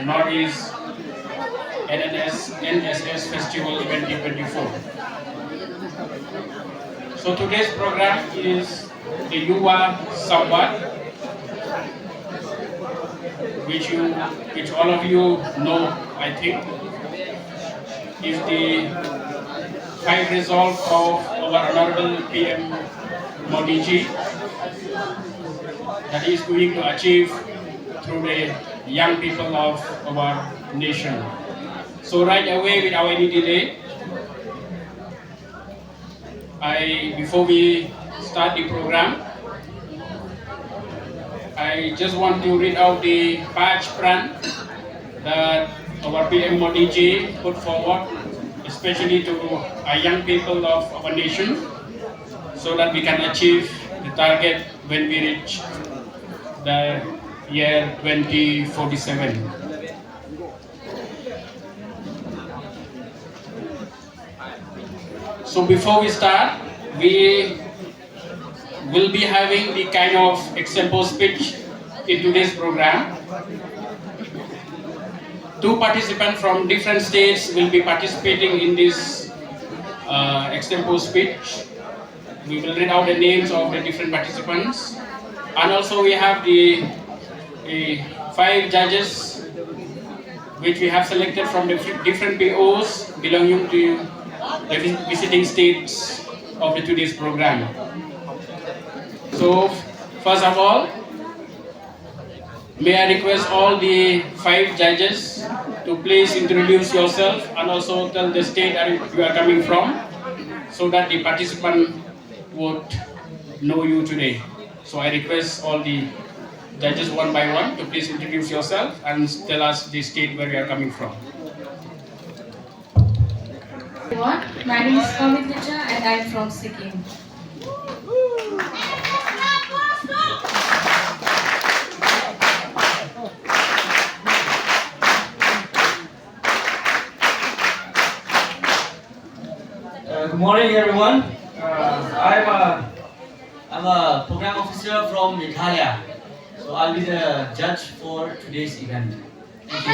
Northeast NSS Festival 2024. So today's program is the Yuva Samvad, which all of you know, I think, is the high resolve of our Honorable PM Modi ji that he is going to achieve through the young people of our nation. So right away, without any delay, before we start the program, I just want to read out the patch plan that our PM Modi ji put forward, especially to our young people of our nation, so that we can achieve the target when we reach the year 2047. So before we start, we will be having the kind of example speech in today's program. Two participants from different states will be participating in this example speech. We will read out the names of the different participants. And also we have the 5 judges which we have selected from the different POs belonging to the visiting states of the today's program. So first of all, may I request all the 5 judges to please introduce yourself and also tell the state that you are coming from, so that the participant would know you today. So I request all the judges one by one to please introduce yourself and tell us the state where you are coming from. My name is Pamitra and I am from Sikkim. Good morning, everyone. I'm a program officer from Meghalaya, so I'll be the judge for today's event. Thank you.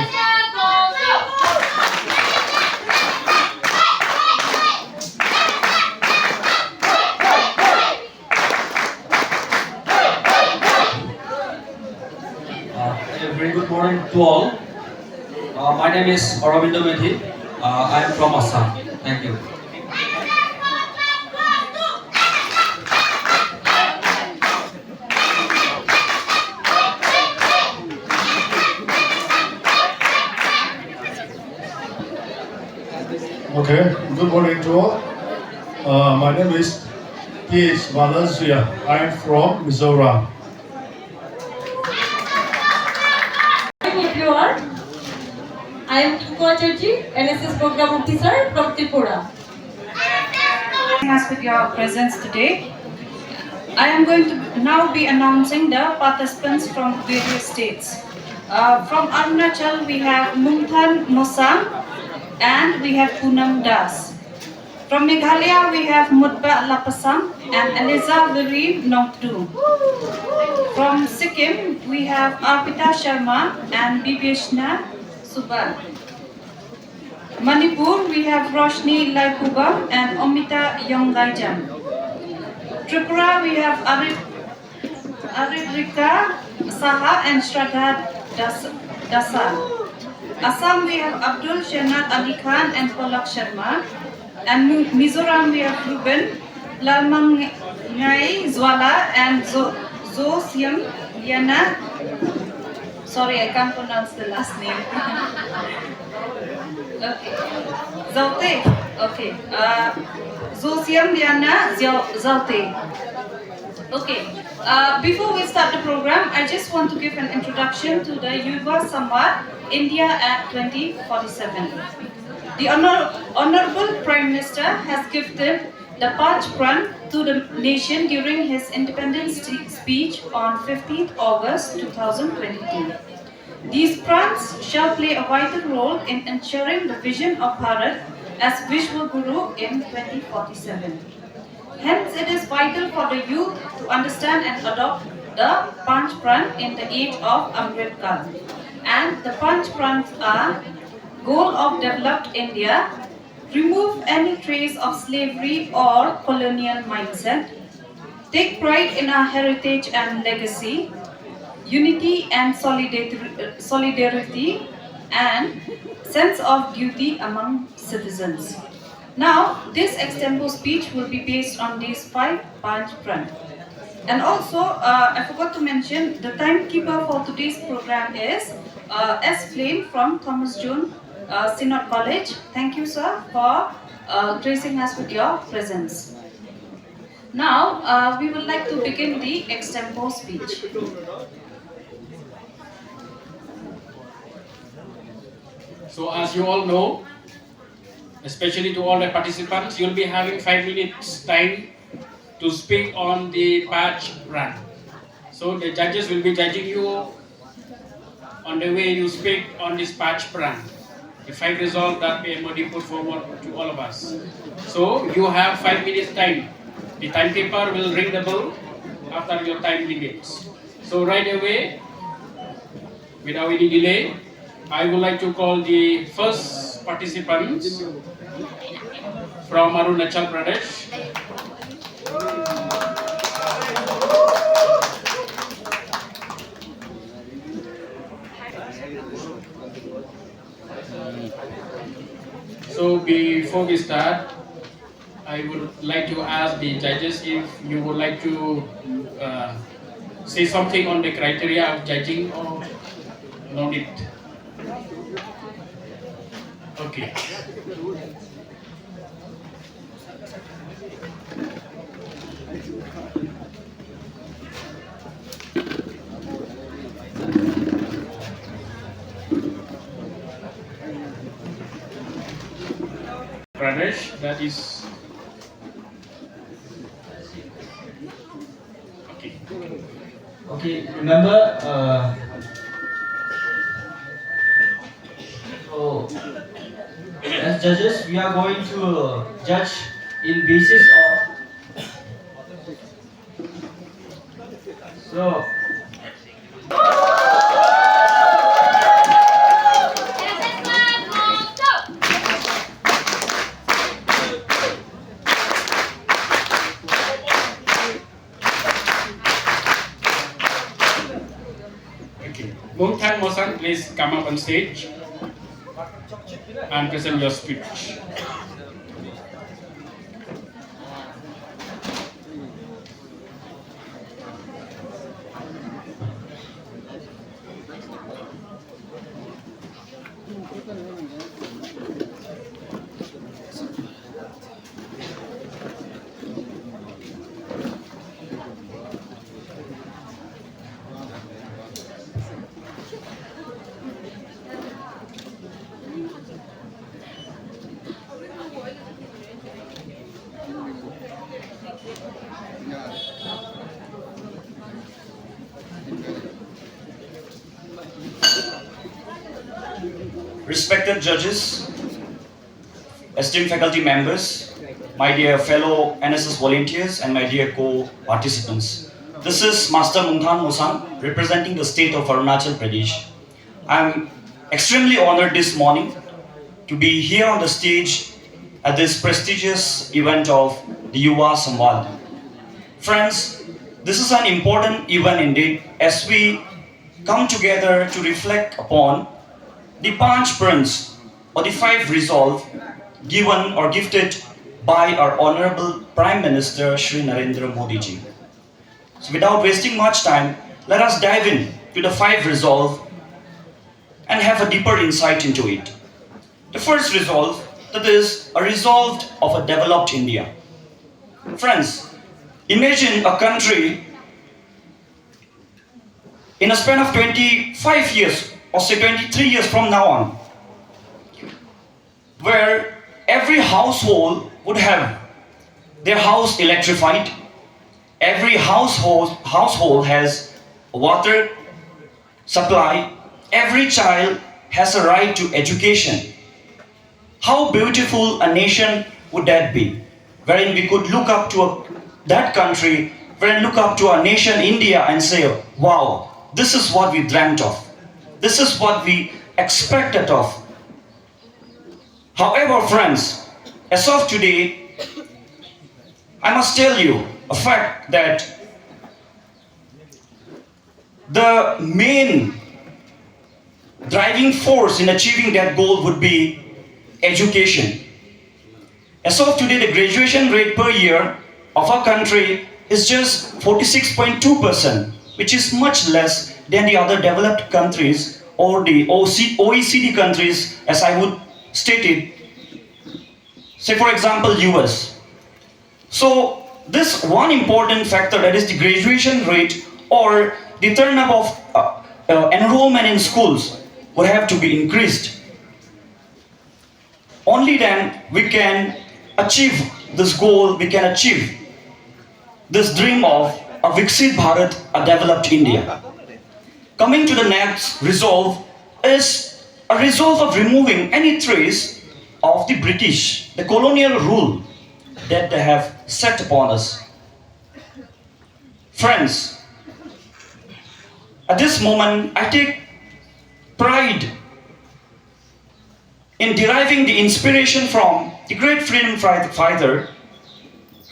A very good morning to all. My name is Aravindo Methi. I am from Assam. Thank you. Okay, good morning to all. My name is P.H. Malaysia. I am from Mizoram. I am Kiko Chatterjee, NSS Program Officer from Tripura. Us with your presence today. I am going to now be announcing the participants from various states. From Arunachal we have Mungthan Mosam and we have Poonam Das. From Meghalaya we have Mutba Lapasam and Eliza Viri Nongtu. From Sikkim we have Arpita Sharma and Bibeshna Subal. Manipur we have Roshni Laikubam and Omita Yonggaijan. Tripura we have Aridrika Saha and Shraddha Dasa. Assam we have Abdul Shenat Ali Khan and Polak Sharma. And Mizoram we have Ruben Lalmangai Zwala and Zosiam Yana. Sorry, I can't pronounce the last name. Okay. Zaute. Okay. Zosiam Yana Zaute. Okay. Before we start the program, I just want to give an introduction to the Yuva Samvad India at 2047. The Honorable Prime Minister has gifted the Pach Pran to the nation during his independence speech on 15th August 2022. These prans shall play a vital role in ensuring the vision of Bharat as Vishwa Guru in 2047. Hence, it is vital for the youth to understand and adopt the Panch Pran in the age of Ambedkar. And the Panch Prans are: goal of developed India, remove any trace of slavery or colonial mindset, take pride in our heritage and legacy, unity and solidarity, and sense of duty among citizens. Now, this extempo speech will be based on these 5 Panch Pran. And also, I forgot to mention, the timekeeper for today's program is S. Flame from Thomas June Synod College. Thank you, sir, for gracing us with your presence. Now, we would like to begin the extempo speech. So as you all know, especially to all the participants, you'll be having 5 minutes time to speak on the Panch Pran. So the judges will be judging you on the way you speak on this Panch Pran. The 5 resolve that PMOD put forward to all of us. So you have 5 minutes time. The timekeeper will ring the bell after your time limits. So right away, without any delay, I would like to call the first participants from Arunachal Pradesh. So before we start, I would like to ask the judges if you would like to say something on the criteria of judging or no need. Okay. Pradesh, that is okay. Okay, remember, so as judges, we are going to judge in basis of. So. Mungtan Mosan, please come up on stage and present your speech. Respected judges, esteemed faculty members, my dear fellow NSS volunteers and my dear co-participants. This is Master Mungtan Mosang representing the state of Arunachal Pradesh. I am extremely honored this morning to be here on the stage at this prestigious event of the Yuva Samvad. Friends, this is an important event indeed as we come together to reflect upon the Panch Prans, or the 5 resolve given or gifted by our Honorable Prime Minister Shri Narendra Modi ji. So without wasting much time, let us dive in to the 5 resolve and have a deeper insight into it. The first resolve, that is a resolve of a developed India. Friends, imagine a country in a span of 25 years or say 23 years from now on, where every household would have their house electrified, every household has water supply, every child has a right to education. How beautiful a nation would that be, wherein we could look up to that country, wherein look up to our nation India and say, wow, This is what we dreamt of. This is what we expected of. However, friends, as of today, I must tell you a fact that the main driving force in achieving that goal would be education. As of today, the graduation rate per year of our country is just 46.2%, which is much less than the other developed countries or the OECD countries, as I would state it. Say for example, US. So this one important factor, that is the graduation rate or the turn up of enrollment in schools, would have to be increased. Only then we can achieve this goal, we can achieve this dream of a Viksit Bharat, a developed India. Coming to the next resolve is a resolve of removing any trace of the British, the colonial rule that they have set upon us. Friends, at this moment I take pride in deriving the inspiration from the great freedom fighter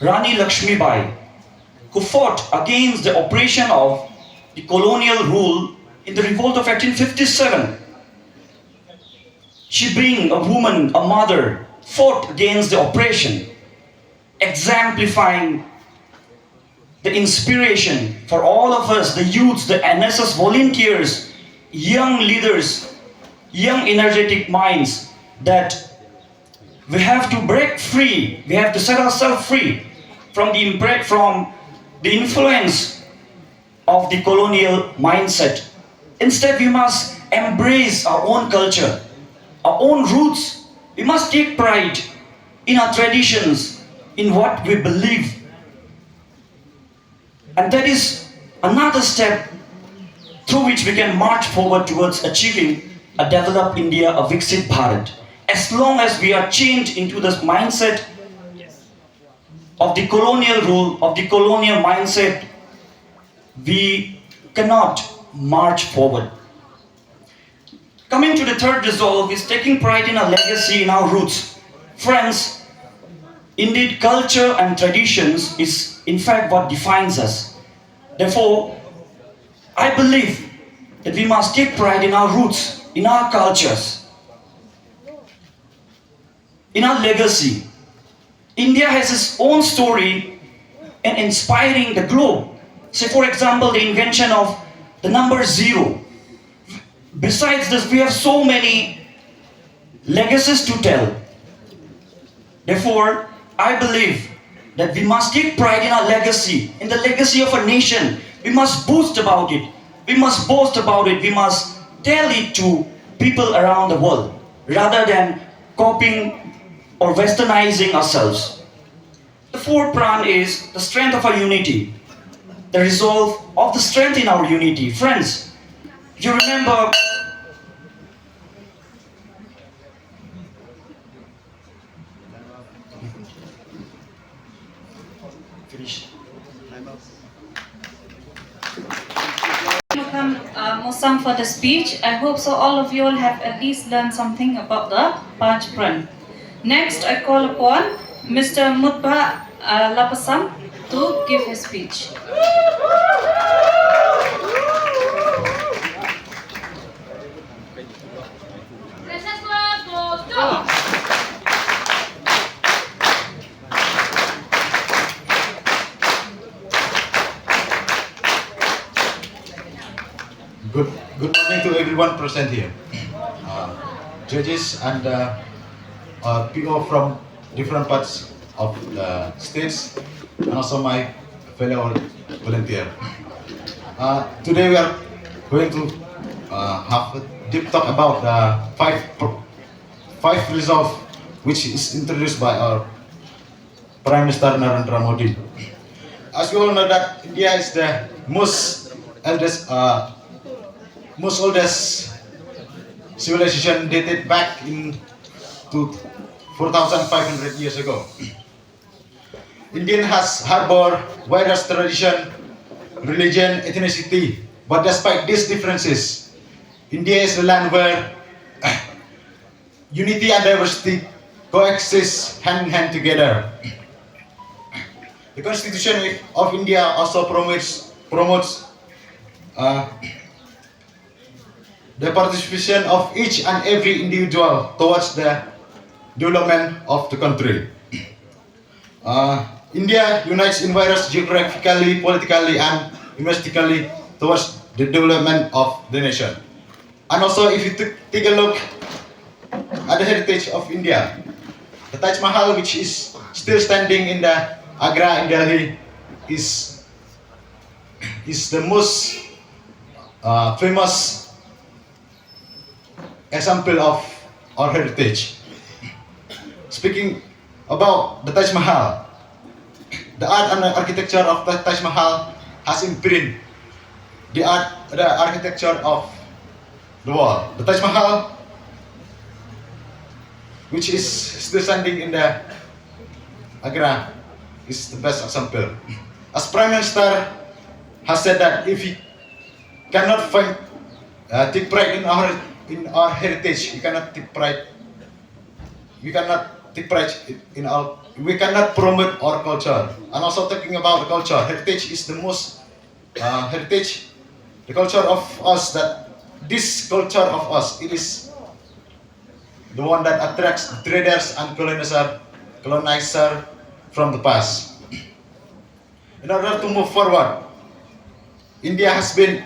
Rani Lakshmi Bai, who fought against the oppression of the colonial rule in the revolt of 1857. She, being a woman, a mother, fought against the oppression, exemplifying the inspiration for all of us, the youths, the NSS volunteers, young leaders, young energetic minds, that we have to break free, we have to set ourselves free from the influence of the colonial mindset. Instead, we must embrace our own culture, our own roots. We must take pride in our traditions, in what we believe. And that is another step through which we can march forward towards achieving a developed India, a Viksit Bharat. As long as we are changed into this mindset of the colonial rule, of the colonial mindset, we cannot march forward. Coming to the third resolve is taking pride in our legacy, in our roots. Friends, indeed culture and traditions is in fact what defines us. Therefore, I believe that we must take pride in our roots, in our cultures, in our legacy. India has its own story in inspiring the globe. Say for example, the invention of the number 0. Besides this, we have so many legacies to tell. Therefore, I believe that we must take pride in our legacy, in the legacy of a nation. We must boast about it. We must boast about it. We must tell it to people around the world, rather than copying or westernizing ourselves. The fourth pran is the strength of our unity, the resolve of the strength in our unity. Friends, you remember Mosang for the speech. I hope so all of you all have at least learned something about the Panch Pran. Next, I call upon Mr. Mutba Lapasam to give his speech. Good morning to everyone present here. Judges and people from different parts of the states, and also my fellow volunteer. Today we are going to have a deep talk about the five resolve which is introduced by our Prime Minister Narendra Modi. As we all know that India is the most oldest civilization dated back to 4,500 years ago. Indian has harbored widest tradition, religion, ethnicity, But despite these differences, India is the land where unity and diversity coexist hand in hand together. The Constitution of India also promotes the participation of each and every individual towards the development of the country. India unites in various geographically, politically, and linguistically towards the development of the nation. And also, if you take a look at the heritage of India, the Taj Mahal, which is still standing in the Agra in Delhi, is the most famous example of our heritage. Speaking about the Taj Mahal, the art and the architecture of the Taj Mahal has imprinted the architecture of the world. The Taj Mahal, which is still standing in the Agra, is the best example. As Prime Minister has said that if we cannot take pride in our heritage, we cannot take pride in our. We cannot promote our culture. And also talking about the culture, heritage is the most the culture of us, that this culture of us, it is the one that attracts traders and colonizer from the past. In order to move forward, India has been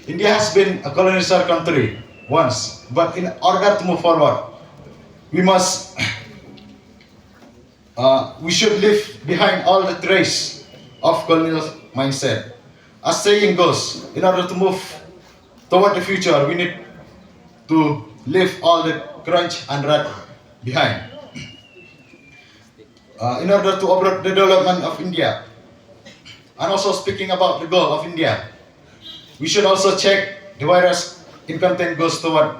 a colonizer country once, but in order to move forward, we should leave behind all the trace of colonial mindset. As saying goes, in order to move toward the future, we need to leave all the crunch and rat behind. In order to uproot the development of India, and also speaking about the goal of India, we should also check the various incontent goals toward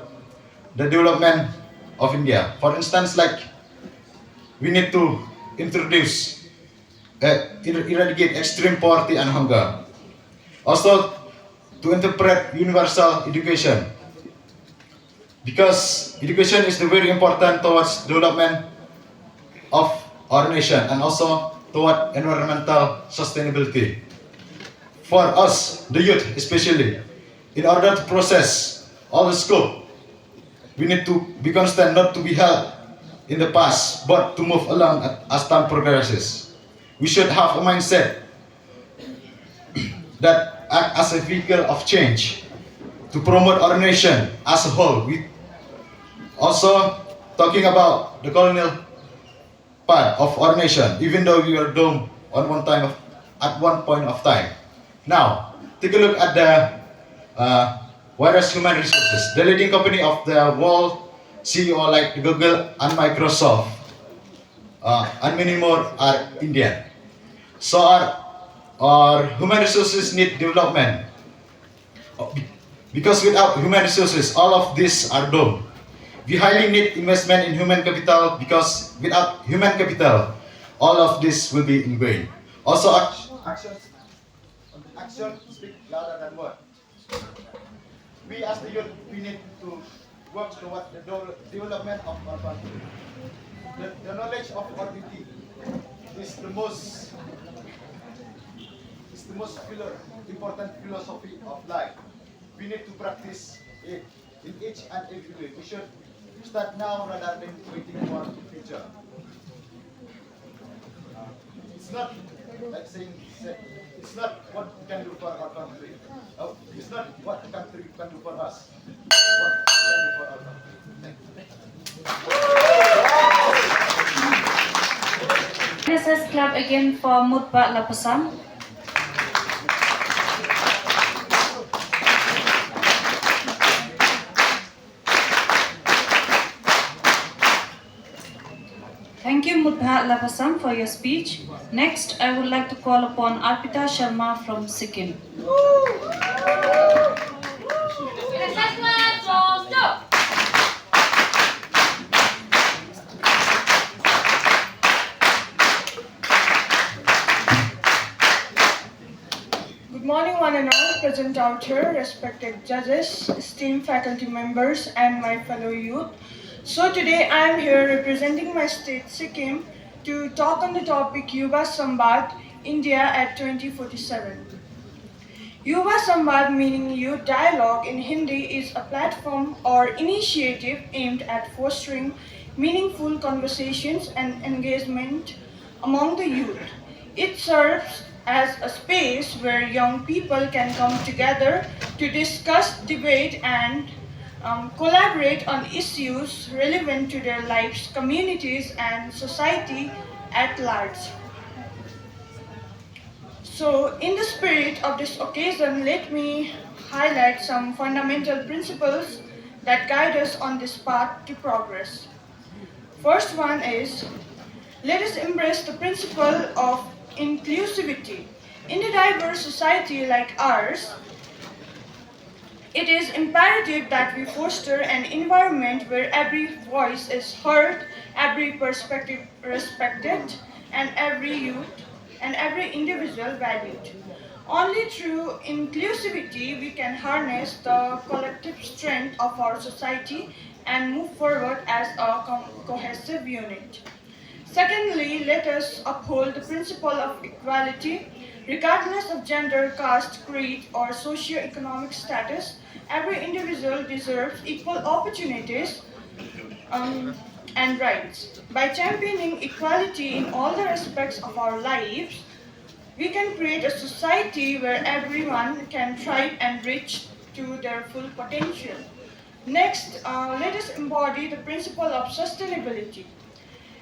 the development of India. For instance, like we need to introduce, eradicate extreme poverty and hunger. Also, to interpret universal education, because education is very important towards development of our nation and also toward environmental sustainability. For us, the youth especially, in order to process all the scope, we need to be constant, not to be held in the past, but to move along as time progresses. We should have a mindset that act as a vehicle of change to promote our nation as a whole. We also talking about the colonial part of our nation, even though we were doomed at one point of time. Now, take a look at the various human resources. The leading company of the world, CEO like Google and Microsoft, and many more are Indian. So our human resources need development. Because without human resources, all of these are doomed. We highly need investment in human capital, because without human capital, all of this will be in vain. Also, actions speak louder than words. We as the youth, we need to work towards the development of our country. The knowledge of our duty is the most important philosophy of life. We need to practice it in each and every way. We should start now rather than waiting for the future. It's not like saying, it's not what we can do for our country. It's not what the country can do for us. What we can do for our country. Thank you. NSS clap again for Mutba Lapasam. Thank you, Mutba Lapasam, for your speech. Next, I would like to call upon Arpita Sharma from Sikkim. Good morning, one and all present present out here, respected judges, esteemed faculty members, and my fellow youth. So today I am here representing my state, Sikkim, to talk on the topic Yuva Samvad, India at 2047. Yuva Samvad, meaning Youth Dialogue in Hindi, is a platform or initiative aimed at fostering meaningful conversations and engagement among the youth. It serves as a space where young people can come together to discuss, debate, and collaborate on issues relevant to their lives, communities, and society at large. So, in the spirit of this occasion, let me highlight some fundamental principles that guide us on this path to progress. First one is, let us embrace the principle of inclusivity. In a diverse society like ours, it is imperative that we foster an environment where every voice is heard, every perspective respected, and every youth and every individual valued. Only through inclusivity we can harness the collective strength of our society and move forward as a cohesive unit. Secondly, let us uphold the principle of equality. Regardless of gender, caste, creed, or socio-economic status, every individual deserves equal opportunities and rights. By championing equality in all the aspects of our lives, we can create a society where everyone can thrive and reach to their full potential. Next, let us embody the principle of sustainability.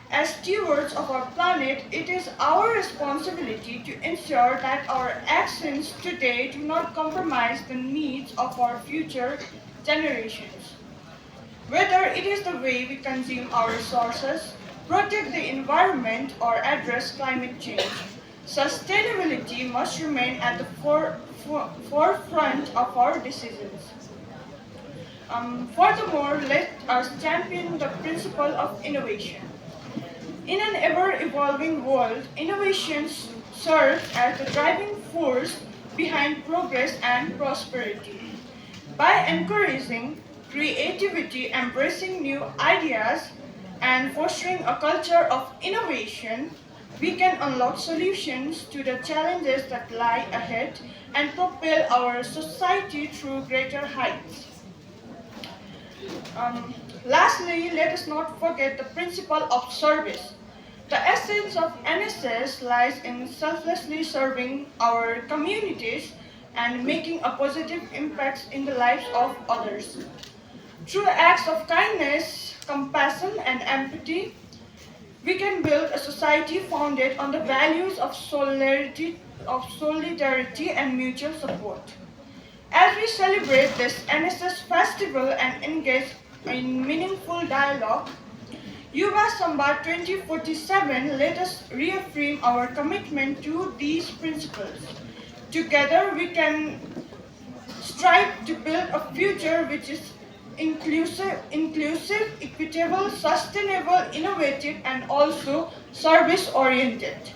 As stewards of our planet, it is our responsibility to ensure that our actions today do not compromise the needs of our future generations. Whether it is the way we consume our resources, protect the environment, or address climate change, sustainability must remain at the forefront of our decisions. Furthermore, let us champion the principle of innovation. In an ever-evolving world, innovation serves as the driving force behind progress and prosperity. By encouraging creativity, embracing new ideas, and fostering a culture of innovation, we can unlock solutions to the challenges that lie ahead and propel our society through greater heights. Lastly, let us not forget the principle of service. The essence of NSS lies in selflessly serving our communities and making a positive impact in the lives of others. Through acts of kindness, compassion, and empathy, we can build a society founded on the values of solidarity and mutual support. As we celebrate this NSS festival and engage in meaningful dialogue, Yuva Samvad 2047, let us reaffirm our commitment to these principles. Together, we can strive to build a future which is inclusive, equitable, sustainable, innovative, and also service-oriented.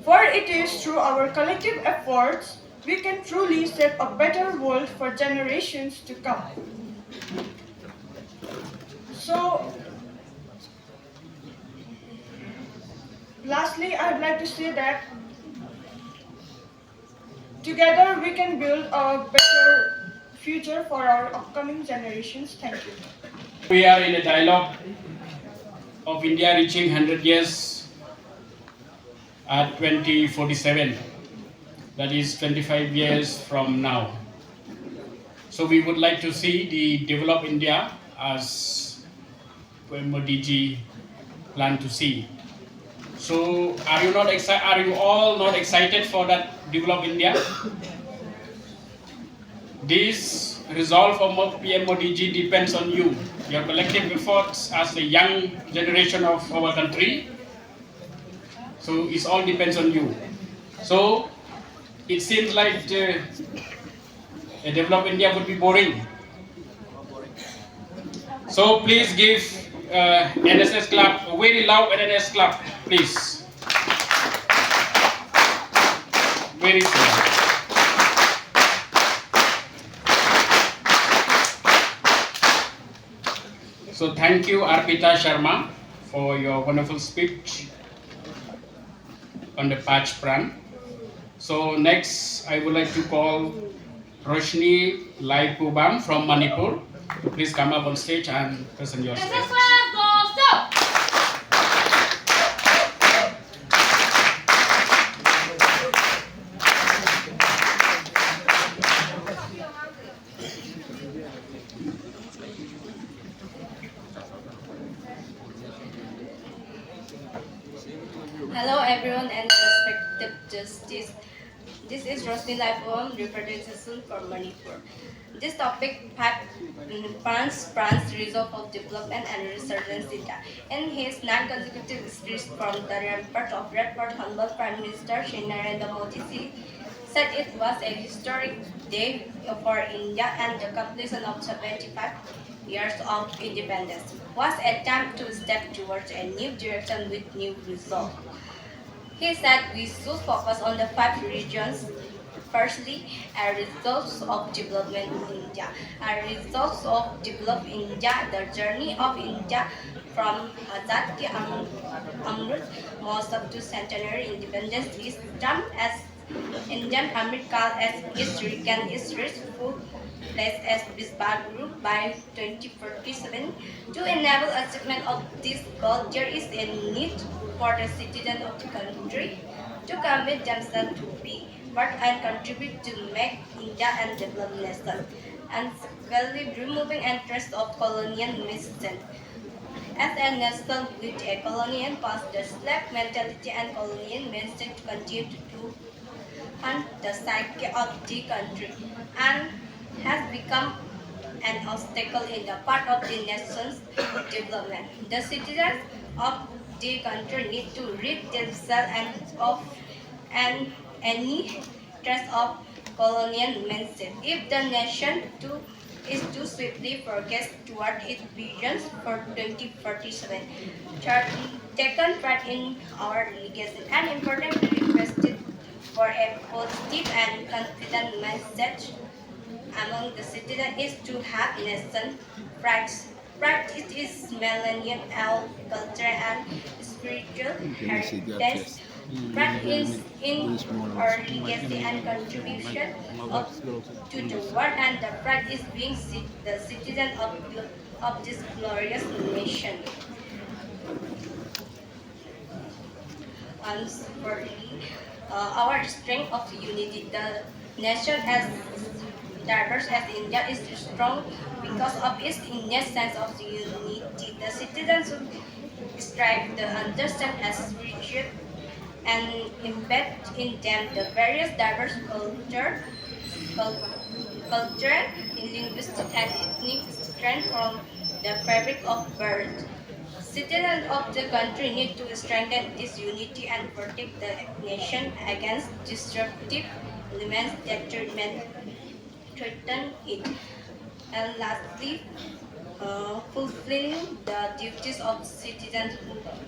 For it is through our collective efforts we can truly shape a better world for generations to come. So, lastly, I would like to say that together we can build a better future for our upcoming generations. Thank you. We are in a dialogue of India reaching 100 years at 2047. That is 25 years from now. So we would like to see the developed India as Modi ji plan to see. So are you not excited? Are you all not excited for that developed India? This resolve of PM Modi ji depends on you, your collective efforts as the young generation of our country. So it all depends on you. So it seems like a developed India would be boring. So please give NSS Club a very loud NSS Club, please. Very good. So thank you, Arpita Sharma, for your wonderful speech on the Patch Pran. So next, I would like to call Roshni Lai Pubam from Manipur to please come up on stage and present your speech. Hello everyone and respected justice. This is Rosni Laipom, representation from Manipur. This topic France Resolve of Development and Resurgence India. In his non-consecutive speech from the rampart of Red Fort, humble Prime Minister Shri Narendra Modi said it was a historic day for India and the completion of 75 years of independence was a time to step towards a new direction with new resolve. He said we should focus on the 5 regions. Firstly, a results of development in India. A results of development in India, the journey of India from Azad to Amrit, most up to centenary independence is termed as Indian Amrit Kal as history can is full place as Bismarck Group by 2047. To enable achievement of this goal, there is a need for the citizens of the country to commit themselves to be part and contribute to make India and develop nation, and secondly, removing interest of colonial mission. As a nation with a colonial past, the slave mentality and colonial mindset continue to haunt the psyche of the country and has become an obstacle in the part of the nation's development. The citizens of the country need to rid themselves and any trace of colonial mindset. If the nation is to swiftly progress toward its visions for 2047, taken part in our legacy and importantly requested for a positive and confident message among the citizens is to have nation pride. Pride is millennial culture and spiritual heritage. Pride is in our legacy and contribution to the world, and the pride is being the citizen of this glorious nation. Thirdly, our strength of unity. The nation as diverse as India is strong because of its innate sense of unity. The citizens should strive to understand as spiritual and embed in them the various diverse culture, linguistic and ethnic strength from the fabric of birth. Citizens of the country need to strengthen this unity and protect the nation against disruptive elements that threaten it. And lastly, fulfilling the duties of citizens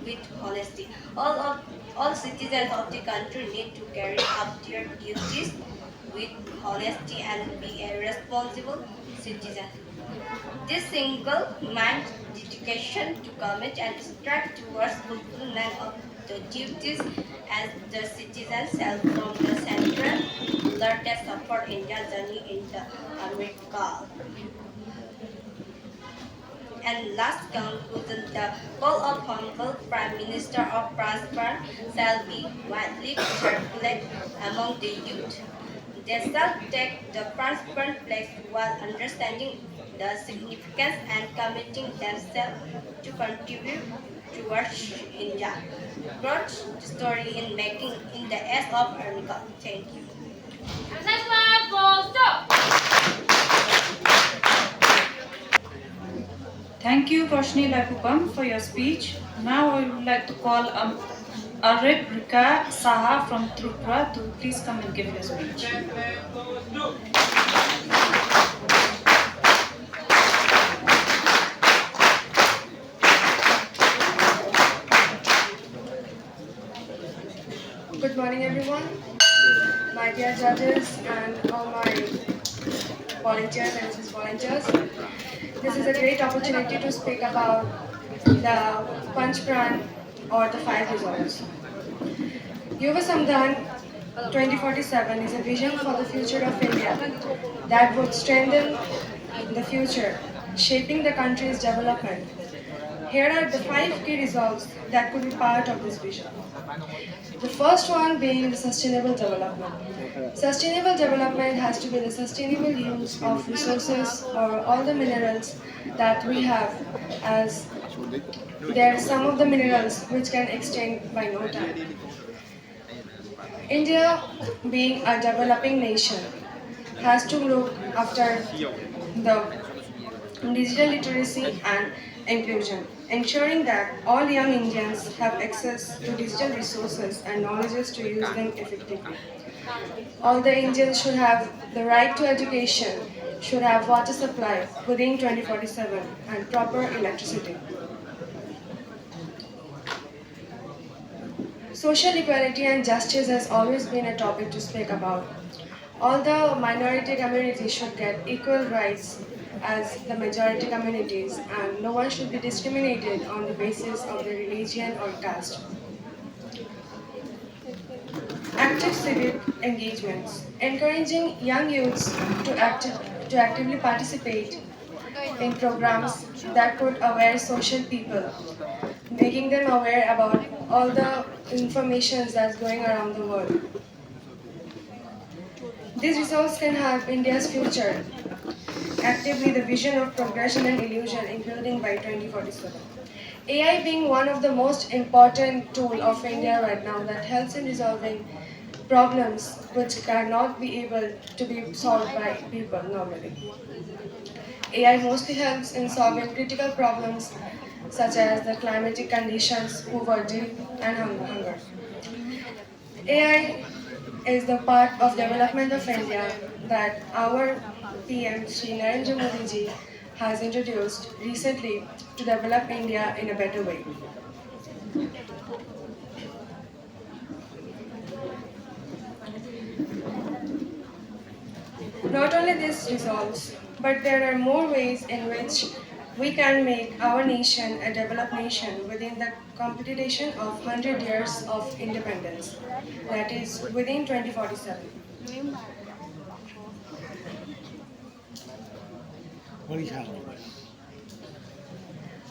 with honesty. All citizens of the country need to carry out their duties with honesty and be a responsible citizen. This single-minded dedication to commit and strive towards fulfillment of the duties as the citizens help from the central learn that support India's journey in the America. And last conclusion, the goal of humble Prime Minister of France shall be widely circulated among the youth. They shall take the transparent place while understanding the significance and committing themselves to contribute towards India. Growth story in making in the age of America. Thank you. Thank you, Roshni Laipupam, for your speech. Now I would like to call Arif Rika Saha from Tripura to please come and give your speech. Good morning, everyone, my dear judges and all my volunteers and NSS volunteers. This is a great opportunity to speak about the Panch Pran or the 5 resolves. Yuva Samdhan 2047 is a vision for the future of India that would strengthen the future, shaping the country's development. Here are the 5 key resolves that could be part of this vision. The first one being the sustainable development. Sustainable development has to be the sustainable use of resources or all the minerals that we have, as there are some of the minerals which can extend by no time. India, being a developing nation, has to look after the digital literacy and inclusion, ensuring that all young Indians have access to digital resources and knowledges to use them effectively. All the Indians should have the right to education, should have water supply within 2047 and proper electricity. Social equality and justice has always been a topic to speak about. All the minority communities should get equal rights as the majority communities, and no one should be discriminated on the basis of their religion or caste. Active civic engagements. Encouraging young youths to actively participate in programs that could aware social people, making them aware about all the information that's going around the world. These results can help India's future, actively the vision of progression and illusion, including by 2047. AI being one of the most important tool of India right now that helps in resolving problems which cannot be able to be solved by people normally. AI mostly helps in solving critical problems such as the climatic conditions, poverty, and hunger. AI is the part of development of India that our PM Shri Narendra Modi ji has introduced recently to develop India in a better way. Not only this resolves, but there are more ways in which we can make our nation a developed nation within the completion of 100 years of independence, that is within 2047.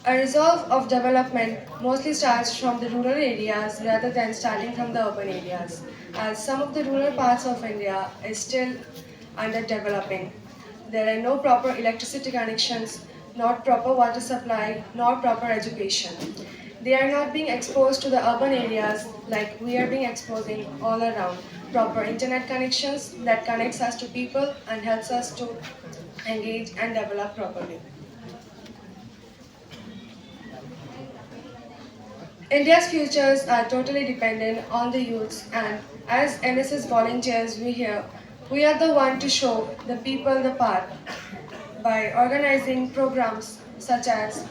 A resolve of development mostly starts from the rural areas rather than starting from the urban areas, as some of the rural parts of India is still underdeveloping. There are no proper electricity connections, not proper water supply, nor proper education. They are not being exposed to the urban areas like we are being exposing all around. Proper internet connections that connects us to people and helps us to engage and develop properly. India's futures are totally dependent on the youths, and as NSS volunteers we are the one to show the people the path by organizing programs such as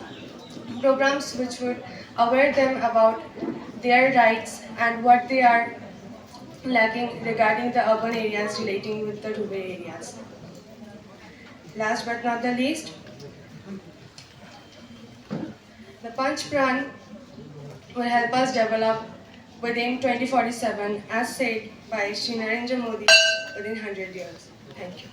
programs which would aware them about their rights and what they are lacking regarding the urban areas relating with the rural areas. Last but not the least, the Panch Pran will help us develop within 2047 as said by Shri Narendra Modi within 100 years. Thank you.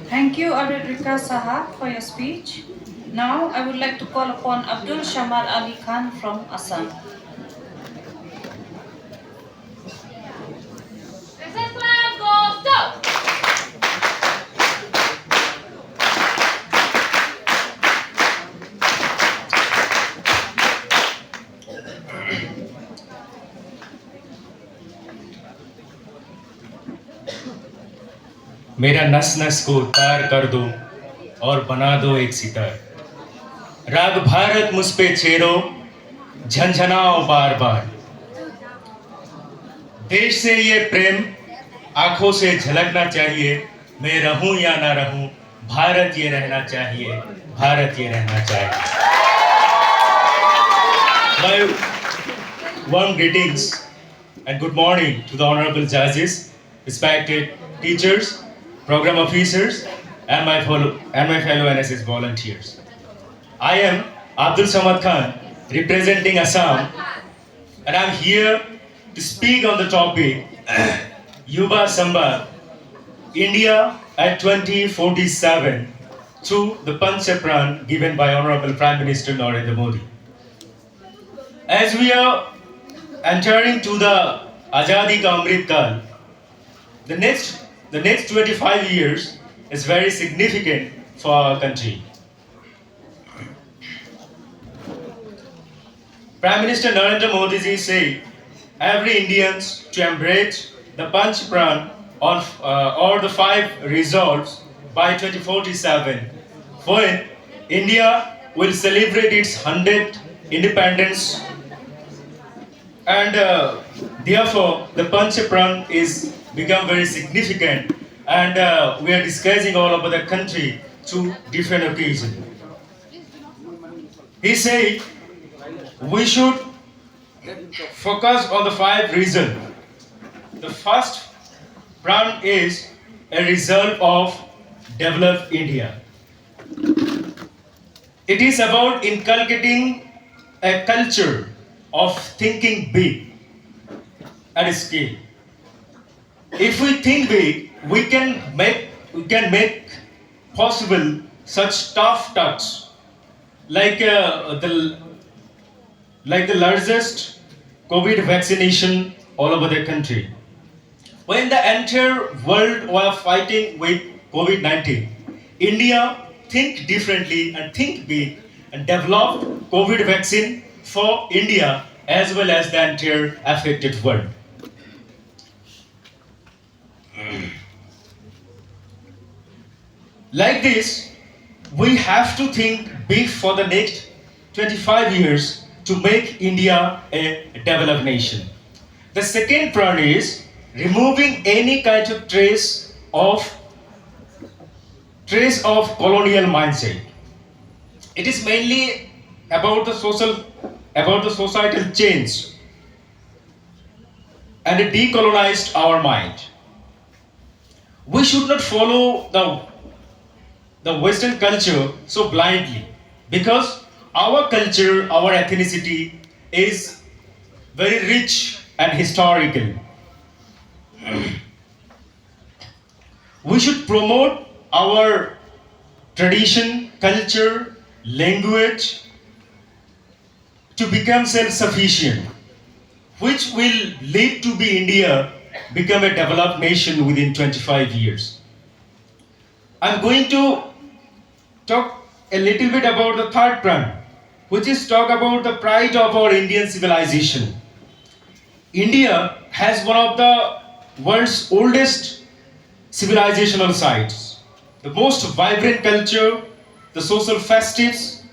Thank you, Abedrika Saha, for your speech. Now, I would like to call upon Abdul Shamar Ali Khan from Assam. मेरा नस नस को तार कर दो और बना दो एक सितार, राग भारत मुझ पे छेड़ो झंझनाओ बार बार। देश से ये प्रेम आंखों से झलकना चाहिए, मैं रहूं या ना रहूं भारत ये रहना चाहिए, भारत ये रहना चाहिए। My warm greetings and good morning to the honorable judges respected teachers, program officers, and my fellow NSS volunteers. I am Abdul Samad Khan, representing Assam, and I'm here to speak on the topic Yuva Samvad, India at 2047, through the Panchapran given by Honorable Prime Minister Narendra Modi. As we are entering to the Azadi Ka Amrit Kal, the next 25 years is very significant for our country. Prime Minister Narendra Modi ji said every Indians to embrace the Panch Pran or the 5 resolves by 2047, when India will celebrate its 100th independence, and therefore the Panch Pran is become very significant, and we are discussing all over the country through different occasions. He said we should focus on the 5 reasons. The first Pran is a result of developed India. It is about inculcating a culture of thinking big at scale. If we think big, we can make possible such tough tasks like the largest COVID vaccination all over the country. When the entire world was fighting with COVID-19, India think differently and think big and developed COVID vaccine for India as well as the entire affected world. Like this, we have to think big for the next 25 years to make India a developed nation. The second Pran is removing any kind of trace of colonial mindset. It is mainly about the societal change and it decolonized our mind. We should not follow the Western culture so blindly, because our culture, our ethnicity is very rich and historical. We should promote our tradition, culture, language to become self-sufficient, which will lead to be India become a developed nation within 25 years. I'm going to talk a little bit about the third Pran, which is talk about the pride of our Indian civilization. India has one of the world's oldest civilizational sites, the most vibrant culture, the social festives,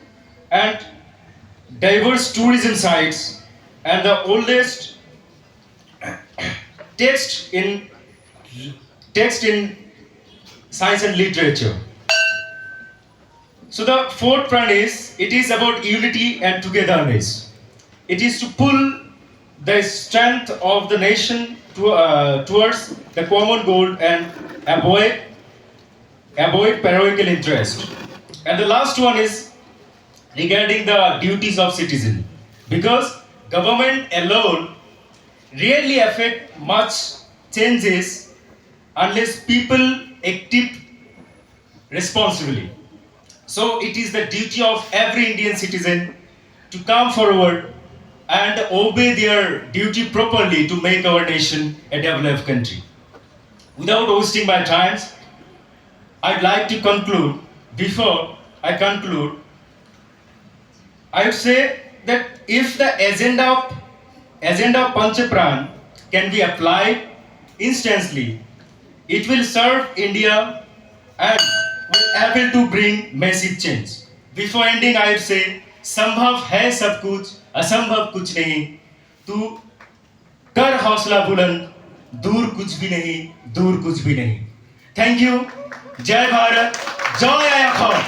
and diverse tourism sites, and the oldest text in science and literature. So the fourth Pran it is about unity and togetherness. It is to pull the strength of the nation towards the common goal and avoid parochial interest. And the last one is regarding the duties of citizen, because government alone rarely affect much changes unless people act responsibly. So it is the duty of every Indian citizen to come forward and obey their duty properly to make our nation a developed country. Without wasting my time, I'd like to conclude. Before I conclude, I would say that if the agenda of Panchapran can be applied instantly, it will serve India and will able to bring massive change. Before ending, I would say, संभव है सब कुछ, असंभव कुछ नहीं, तू कर हौसला बुलंद, दूर कुछ भी नहीं, दूर कुछ भी नहीं. Thank you. जय भारत, जय आया Khan.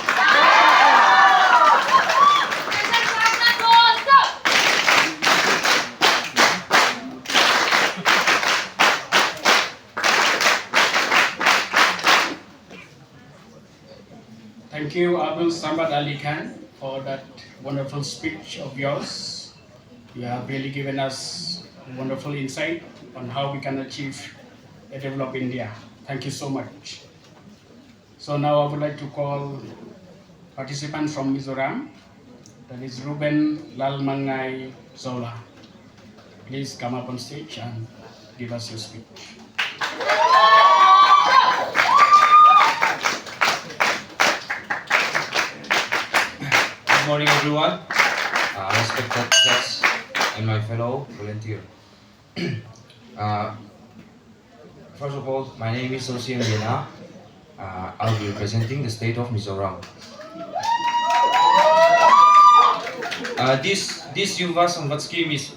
Thank you, Abdul Samad Ali Khan, for that wonderful speech of yours. You have really given us wonderful insight on how we can achieve a developed India. Thank you so much. So now I would like to call participant from Mizoram, that is Ruben Lalmangai Zola. Please come up on stage and give us your speech. Good morning, everyone. Respected guests and my fellow volunteer. First of all, my name is Sosian Lena. I'll be representing the state of Mizoram. This Yuva Samvad scheme is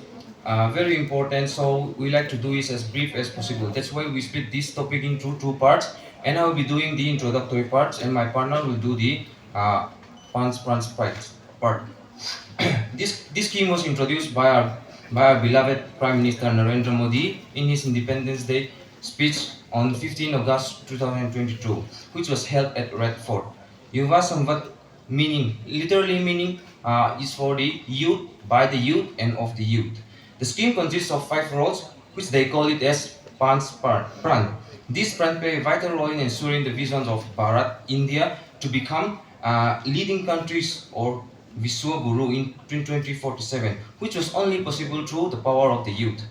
very important, so we like to do it as brief as possible. That's why we split this topic into two parts, and I will be doing the introductory parts, and my partner will do the part. This scheme was introduced by our beloved Prime Minister Narendra Modi in his Independence Day speech on 15 August 2022, which was held at Red Fort. Yuva Samvad literally meaning is for the youth, by the youth, and of the youth. The scheme consists of 5 roles, which they call it as Panch Pran. These Pran play a vital role in ensuring the visions of Bharat, India, to become leading countries or Vishwa Guru in 2047, which was only possible through the power of the youth.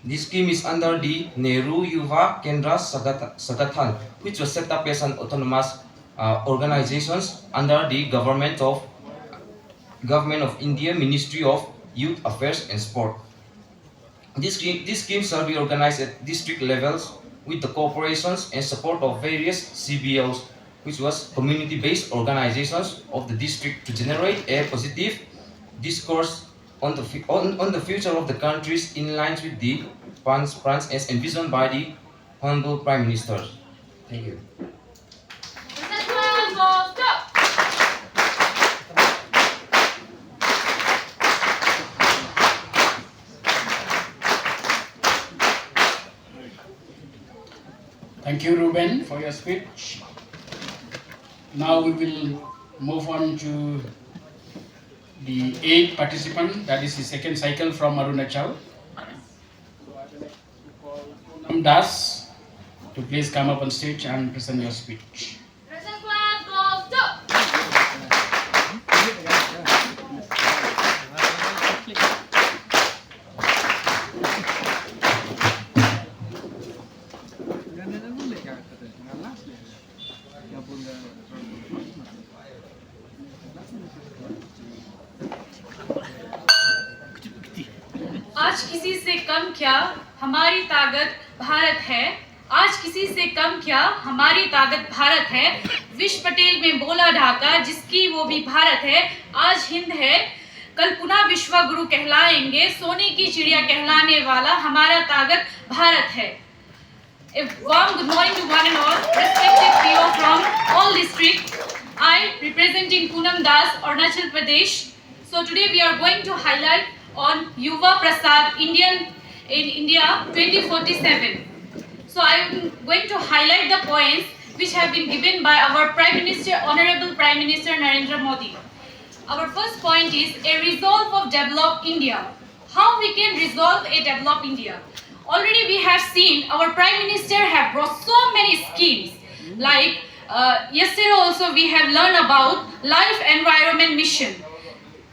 This scheme is under the Nehru Yuva Kendra Sagathan, which was set up as an autonomous organization under the Government of India Ministry of Youth Affairs and Sport. These schemes shall be organized at district levels with the cooperations and support of various CBOs, which was community-based organizations of the district, to generate a positive discourse on the future of the countries in line with the plans as envisioned by the Honorable Prime Minister. Thank you. Thank you, Ruben, for your speech. Now we will move on to the 8th participant, that is the second cycle from Arunachal. Das, to please come up on stage and present your speech. आज किसी से कम क्या हमारी ताकत भारत है, आज किसी से कम क्या हमारी ताकत भारत है। विश्व पटेल में बोला ढाका, जिसकी वो भी भारत है। आज हिंद है, कल पुनः विश्व गुरु कहलाएंगे, सोने की चिड़िया कहलाने वाला हमारा ताकत भारत है। A warm good morning to one and all, respected PO from all districts. I representing Poonam Das, Arunachal Pradesh. So today we are going to highlight on Yuva Prasad in India 2047. So I am going to highlight the points which have been given by our Prime Minister, Honorable Prime Minister Narendra Modi. Our first point is a resolve of developed India. How we can resolve a developed India? Already we have seen our Prime Minister have brought so many schemes, like yesterday also we have learned about Life Environment Mission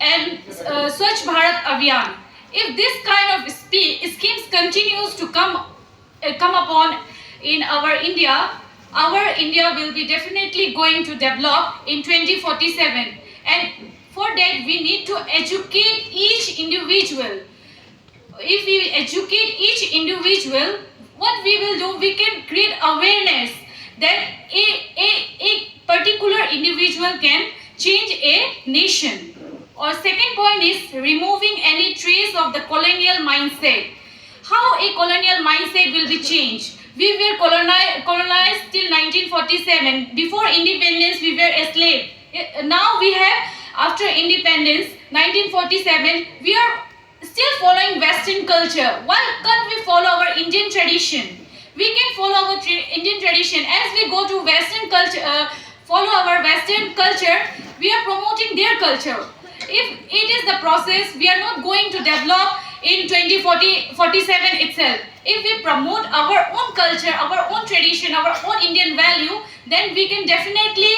and Swachh Bharat Abhiyan. If this kind of schemes continues to come upon in our India will be definitely going to develop in 2047. And for that we need to educate each individual. If we educate each individual, what we will do, we can create awareness that a particular individual can change a nation. Our second point is removing any trace of the colonial mindset. How a colonial mindset will be changed? We were colonized till 1947. Before independence, we were a slave. Now we have, after independence, 1947, we are still following Western culture. Why can't we follow our Indian tradition? We can follow our Indian tradition. As we go to Western culture, follow our Western culture, we are promoting their culture. If it is the process, we are not going to develop in 2047 itself. If we promote our own culture, our own tradition, our own Indian value, then we can definitely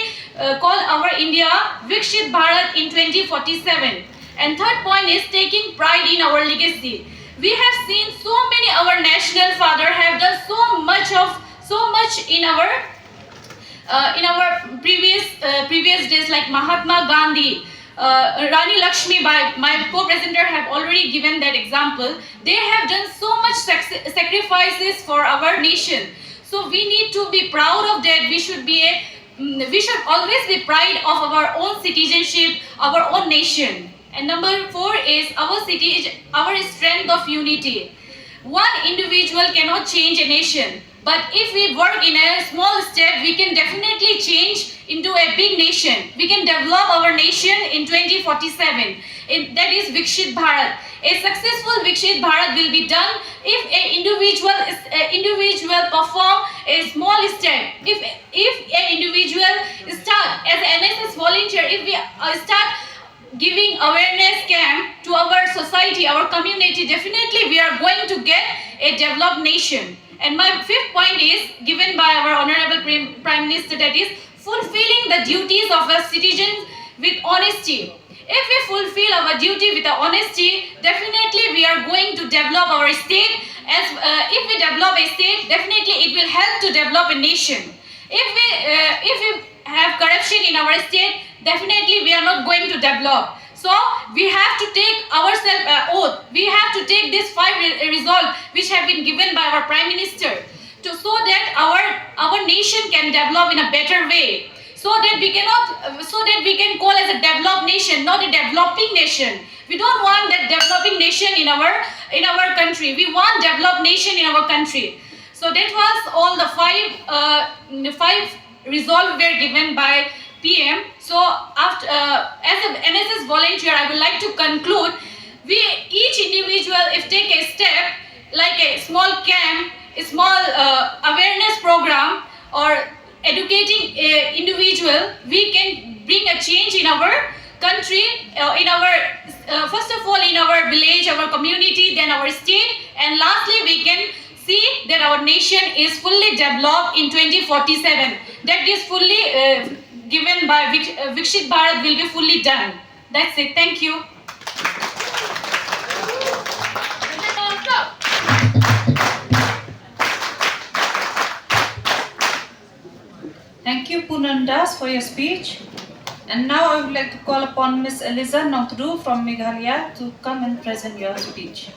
call our India Vikshit Bharat in 2047. And third point is taking pride in our legacy. We have seen so many our national father have done so much in our previous days, like Mahatma Gandhi, Rani Lakshmi Bai, my co-presenter have already given that example. They have done so much sacrifices for our nation. So we need to be proud of that. We should always be proud of our own citizenship, our own nation. And number 4 is our strength of unity. One individual cannot change a nation, but if we work in a small step, we can definitely change into a big nation. We can develop our nation in 2047. That is Vikshit Bharat. A successful Vikshit Bharat will be done if an individual perform a small step. If an individual start as an NSS volunteer, if we start giving awareness camp to our society, our community, definitely we are going to get a developed nation. And my 5th point is given by our Honorable Prime Minister, that is fulfilling the duties of a citizen with honesty. If we fulfill our duty with honesty, definitely we are going to develop our state. If we develop a state, definitely it will help to develop a nation. If we have corruption in our state, definitely we are not going to develop. So we have to take ourselves oath. We have to take these 5 resolve which have been given by our Prime Minister, so that our nation can develop in a better way. So that we can call as a developed nation, not a developing nation. We don't want that developing nation in our country. We want developed nation in our country. So that was all the 5 resolve were given by PM. So after as an NSS volunteer, I would like to conclude. Each individual, if take a step like a small camp, a small awareness program, or educating a individual, we can bring a change in our country, first of all in our village, our community, then our state, and lastly we can see that our nation is fully developed in 2047. That is fully given by Vikshit Bharat will be fully done. That's it. Thank you. Thank you, Poonam Das, for your speech. And now I would like to call upon Ms. Eliza Nongtru from Meghalaya to come and present your speech.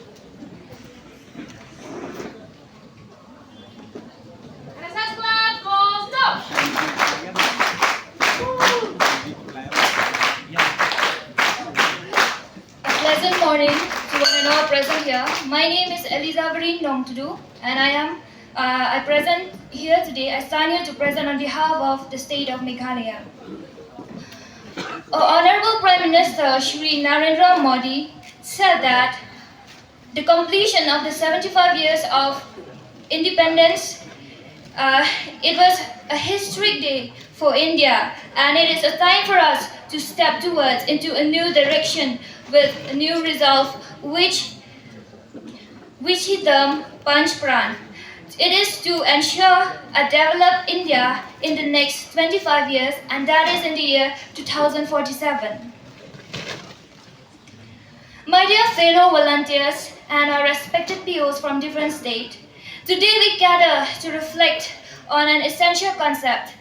Pleasant morning to one and all present here. My name is Eliza Nongtru, and I present here today. I stand here to present on behalf of the state of Meghalaya. Honorable Prime Minister Shri Narendra Modi said that the completion of the 75 years of independence, it was a historic day for India, and it is a time for us to step towards into a new direction with a new resolve, which he termed Panch Pran. It is to ensure a developed India in the next 25 years, and that is in the year 2047. My dear fellow volunteers and our respected POs from different states, today we gather to reflect on an essential concept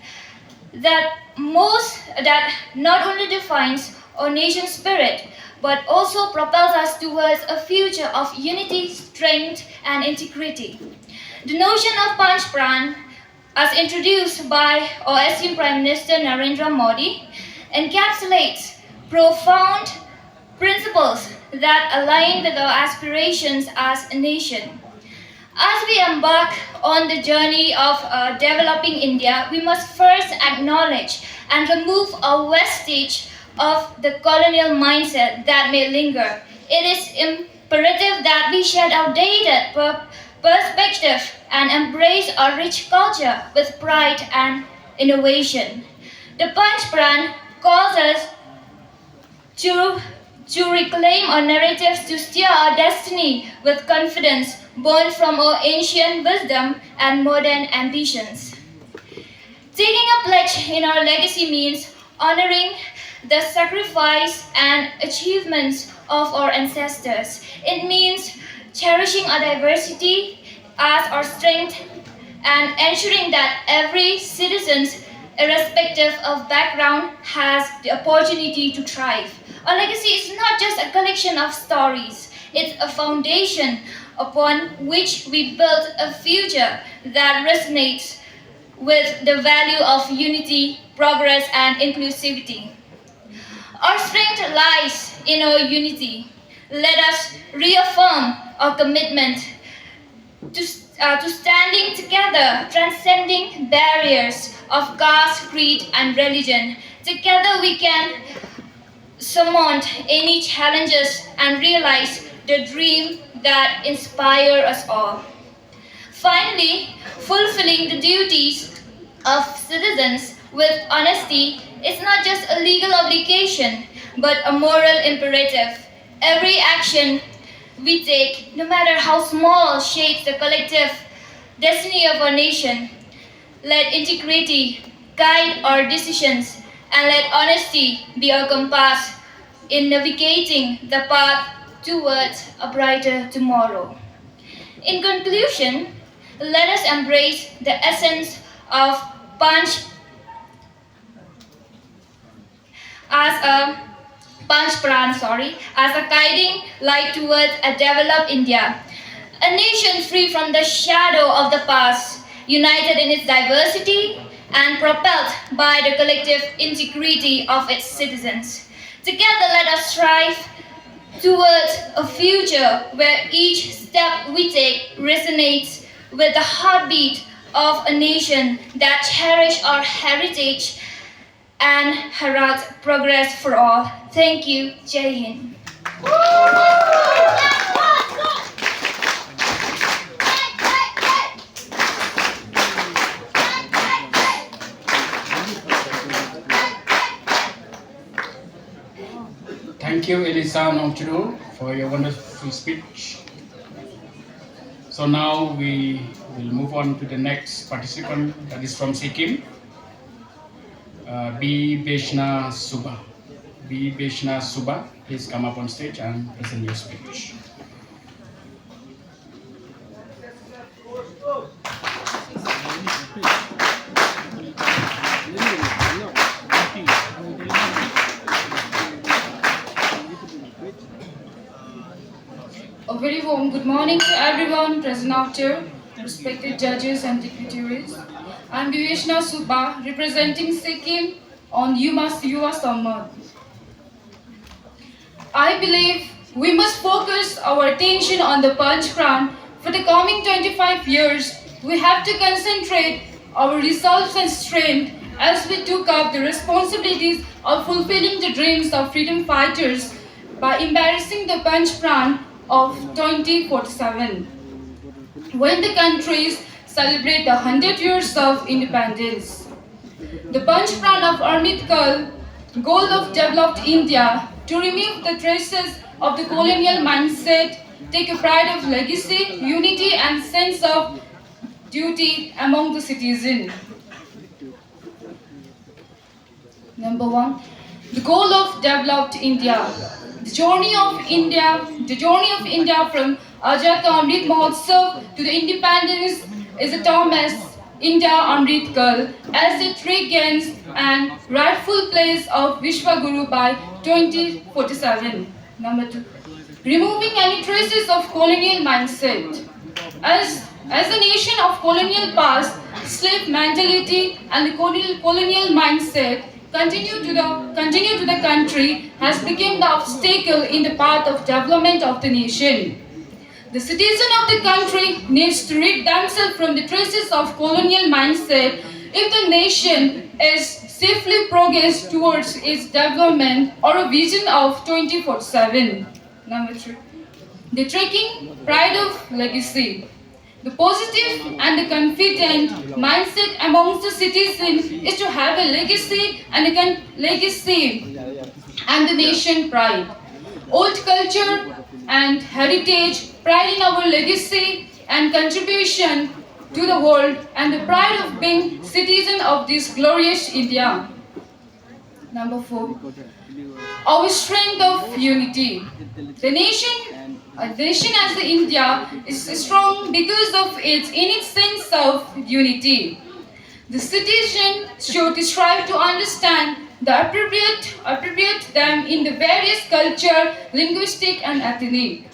that not only defines our nation's spirit, but also propels us towards a future of unity, strength, and integrity. The notion of Panch Pran, as introduced by our esteemed Prime Minister Narendra Modi, encapsulates profound principles that align with our aspirations as a nation. As we embark on the journey of developing India, we must first acknowledge and remove a vestige of the colonial mindset that may linger. It is imperative that we shed outdated perspective and embrace our rich culture with pride and innovation. The Panch Pran calls us to reclaim our narratives, to steer our destiny with confidence, born from our ancient wisdom and modern ambitions. Taking a pledge in our legacy means honoring the sacrifice and achievements of our ancestors. It means cherishing our diversity as our strength and ensuring that every citizen, irrespective of background, has the opportunity to thrive. Our legacy is not just a collection of stories, it's a foundation upon which we build a future that resonates with the value of unity, progress, and inclusivity. Our strength lies in our unity. Let us reaffirm our commitment to standing together, transcending barriers of caste, creed, and religion. Together we can surmount any challenges and realize the dream that inspires us all. Finally, fulfilling the duties of citizens with honesty is not just a legal obligation, but a moral imperative. Every action we take, no matter how small, shapes the collective destiny of our nation. Let integrity guide our decisions, and let honesty be our compass in navigating the path towards a brighter tomorrow. In conclusion, let us embrace the essence of Panch as a guiding light towards a developed India. A nation free from the shadow of the past, united in its diversity and propelled by the collective integrity of its citizens. Together let us strive towards a future where each step we take resonates with the heartbeat of a nation that cherishes our heritage and heralds progress for all. Thank you. Jai Hind. Thank you, Elisa Nongchudu, for your wonderful speech. So now we will move on to the next participant, that is from Sikkim, B. Beshna Suba. B. Beshna Suba, please come up on stage and present your speech. A very warm good morning to everyone present out here, respected judges and dignitaries. I am Biveshna Suba, representing Sikkim on Yuva Samvad. I believe we must focus our attention on the Panch Pran. For the coming 25 years, we have to concentrate our resolve and strength as we took up the responsibilities of fulfilling the dreams of freedom fighters by embracing the Panch Pran of 2047, when the countries celebrate the 100 years of independence. The Panch Pran of Ambedkar, goal of developed India, to remove the traces of the colonial mindset, take a pride of legacy, unity and sense of duty among the citizens. Number one, the goal of developed India. The journey of India from Azad Ka Amrit Mahotsav to the independence is a term as India Ambedkar, as it regains an rightful place of Vishwaguru by 2047. Number two, removing any traces of colonial mindset. As a nation of colonial past, slave mentality and the colonial mindset continue to the country has become the obstacle in the path of development of the nation. The citizen of the country needs to rid themselves from the traces of colonial mindset if the nation is safely progress towards its development or a vision of 24/7. Number three, the taking pride of legacy. The positive and the confident mindset amongst the citizens is to have a legacy and the nation pride. Old culture and heritage, pride in our legacy and contribution to the world, and the pride of being citizen of this glorious India. Number 4, our strength of unity. The nation as the India is strong because of its innate sense of unity. The citizen should strive to understand the appropriate them in the various culture, linguistic and ethnic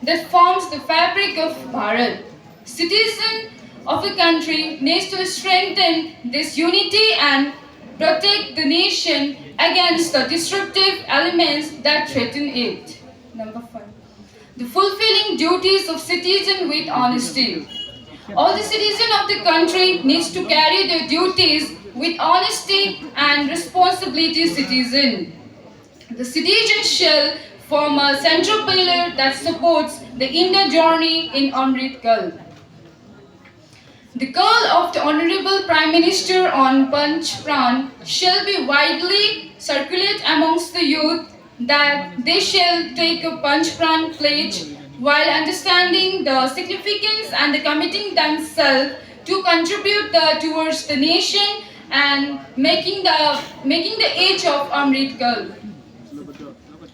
that forms the fabric of Bharat. Citizen of a country needs to strengthen this unity and protect the nation against the destructive elements that threaten it. Number 5. The fulfilling duties of citizen with honesty. All the citizens of the country needs to carry their duties with honesty and responsibility citizen. The citizen shall form a central pillar that supports the India journey in Amrit Kal. The call of the Honorable Prime Minister on Panch Pran shall be widely circulated amongst the youth that they shall take a Panch Pran pledge while understanding the significance and committing themselves to contribute towards the nation and making the age of Amrit Kal.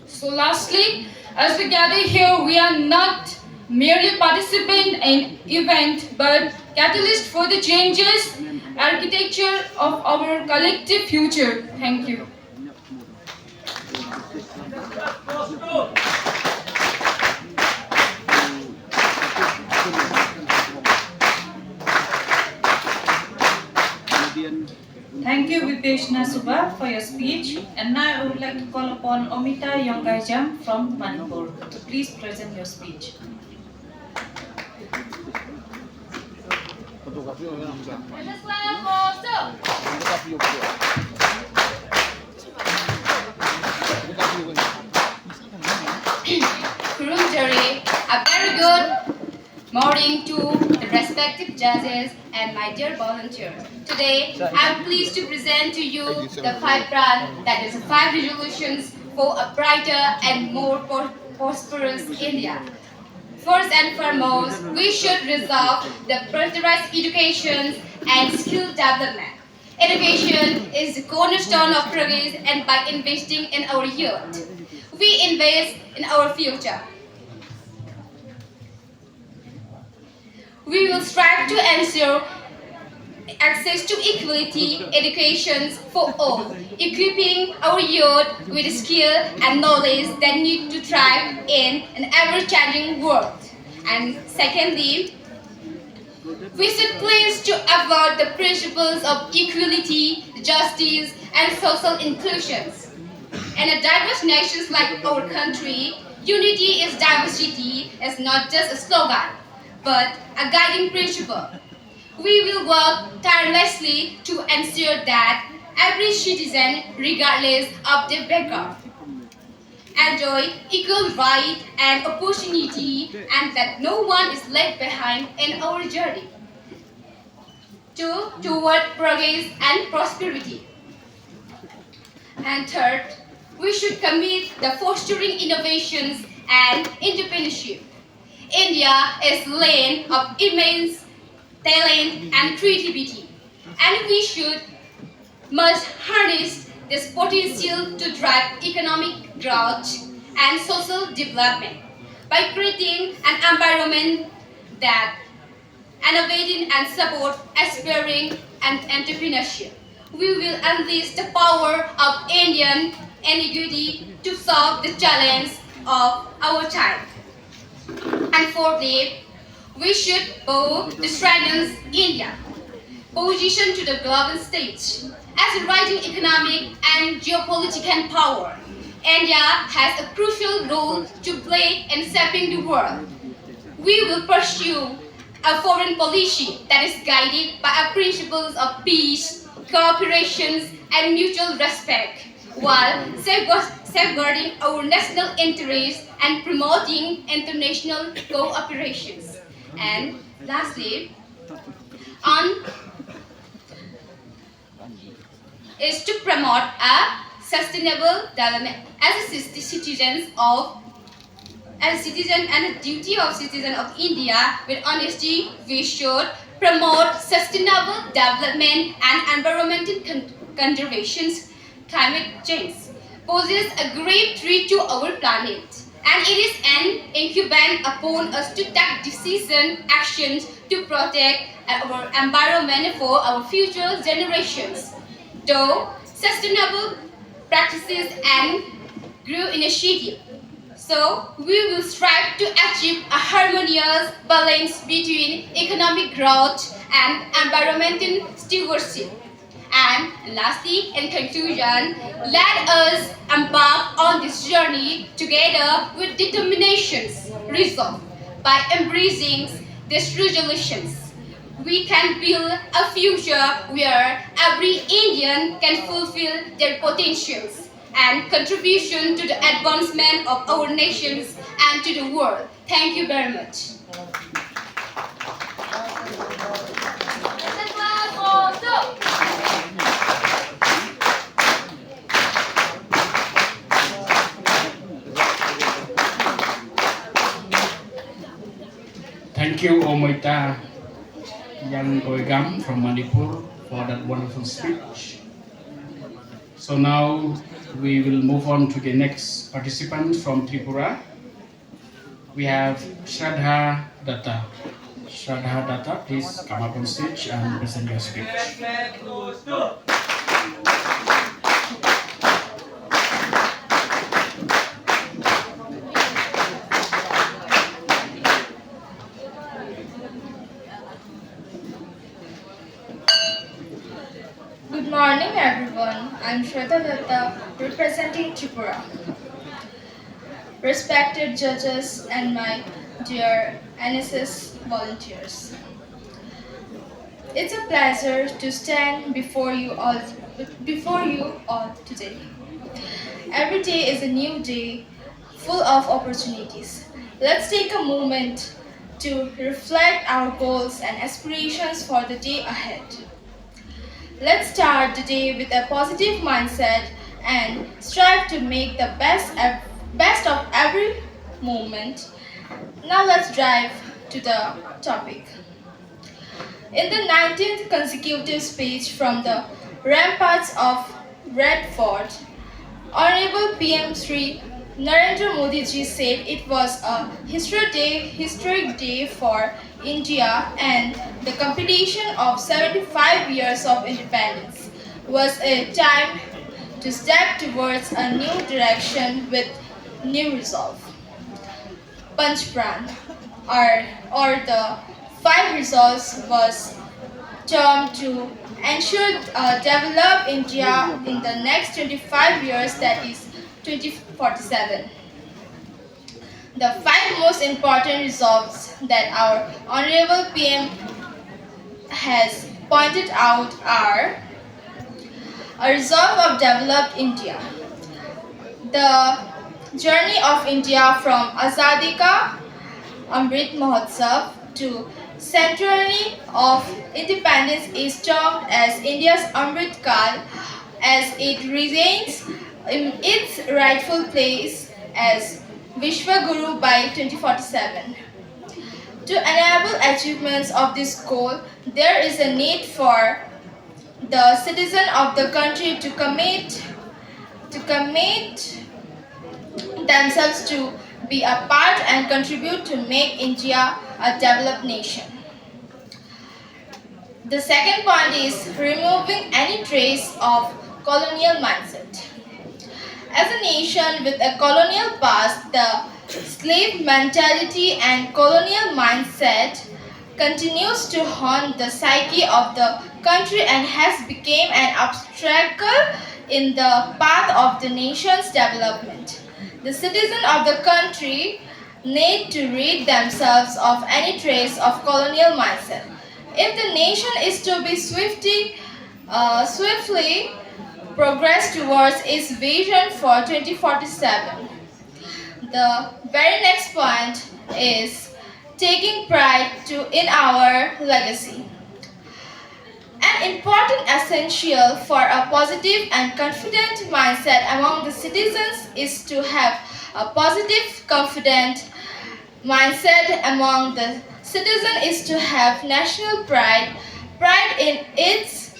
So lastly, as we gather here, we are not merely participant in event but catalyst for the changes, architecture of our collective future. Thank you. Thank you, Vipeshna Subha, for your speech. And now I would like to call upon Omita Yongkaijam from Manipur to please present your speech. Kurumjari, a very good morning to the respective judges and my dear volunteers. Today, I am pleased to present to you the 5 Pran, that is 5 resolutions for a brighter and more prosperous India. First and foremost, we should resolve the prioritized education and skill development. Education is the cornerstone of progress, and by investing in our youth, we invest in our future. We will strive to ensure access to equality education for all, equipping our youth with skill and knowledge that need to thrive in an ever-changing world. And secondly, we should please to avoid the principles of equality, justice, and social inclusion. In a diverse nation like our country, unity is diversity is not just a slogan, but a guiding principle. We will work tirelessly to ensure that every citizen, regardless of their background, enjoy equal right and opportunity, and that no one is left behind in our journey toward progress and prosperity. And third, we should commit the fostering innovations and entrepreneurship. India is a land of immense talent and creativity, and we must harness this potential to drive economic growth and social development by creating an environment that innovating and support aspiring and entrepreneurship. We will unleash the power of Indian ingenuity to solve the challenge of our time. And fourthly, we should both strengthen India's position to the global stage. As a rising economic and geopolitical power, India has a crucial role to play in shaping the world. We will pursue a foreign policy that is guided by our principles of peace, cooperation, and mutual respect, while safeguarding our national interests and promoting international cooperation. And Lastly, on is to promote a sustainable development as a citizen and a duty of citizen of India. With honesty, we should promote sustainable development and environmental conservation. Climate change poses a grave threat to our planet, and it is an incumbent upon us to take decisive actions to protect our environment for our future generations. Though sustainable practices and green initiative, so we will strive to achieve a harmonious balance between economic growth and environmental stewardship. And lastly, in conclusion, let us embark on this journey together with determinations, resolve. By embracing these resolutions, we can build a future where every Indian can fulfill their potentials and contribution to the advancement of our nations and to the world. Thank you very much. Thank you, Omoita Yang Oigam from Manipur for that wonderful speech. So now we will move on to the next participant from Tripura. We have Shraddha Datta. Shraddha Datta, please come up on stage and present your speech. Good morning, everyone. I'm Shraddha Datta, representing Tripura. Respected judges and my dear NSS volunteers. It's a pleasure to stand before you all today. Every day is a new day, full of opportunities. Let's take a moment to reflect our goals and aspirations for the day ahead. Let's start the day with a positive mindset and strive to make the best of every moment. Now let's dive to the topic. In the 19th consecutive speech from the ramparts of Red Fort, Honorable PM Sri Narendra Modi ji said it was a historic day for India, and the completion of 75 years of independence was a time to step towards a new direction with new resolve. Panch Pran, or the 5 resolves, was termed to ensure a developed India in the next 25 years, that is 2047. The 5 most important resolves that our Honorable PM has pointed out are: a resolve of developed India, the journey of India from Azadi Ka Amrit Mahotsav to centenary of independence is termed as India's Amrit Kal, as it retains in its rightful place as Vishwa Guru by 2047. To enable achievements of this goal, there is a need for the citizen of the country to commit themselves to be a part and contribute to make India a developed nation. The second point is removing any trace of colonial mindset. As a nation with a colonial past, the slave mentality and colonial mindset continues to haunt the psyche of the country and has become an obstacle in the path of the nation's development. The citizens of the country need to rid themselves of any trace of colonial mindset. If the nation is to be swiftly progress towards its vision for 2047. The very next point is taking pride in our legacy. An important essential for a positive and confident mindset among the citizens is to have a positive, confident mindset among the citizen is to have national pride, pride in its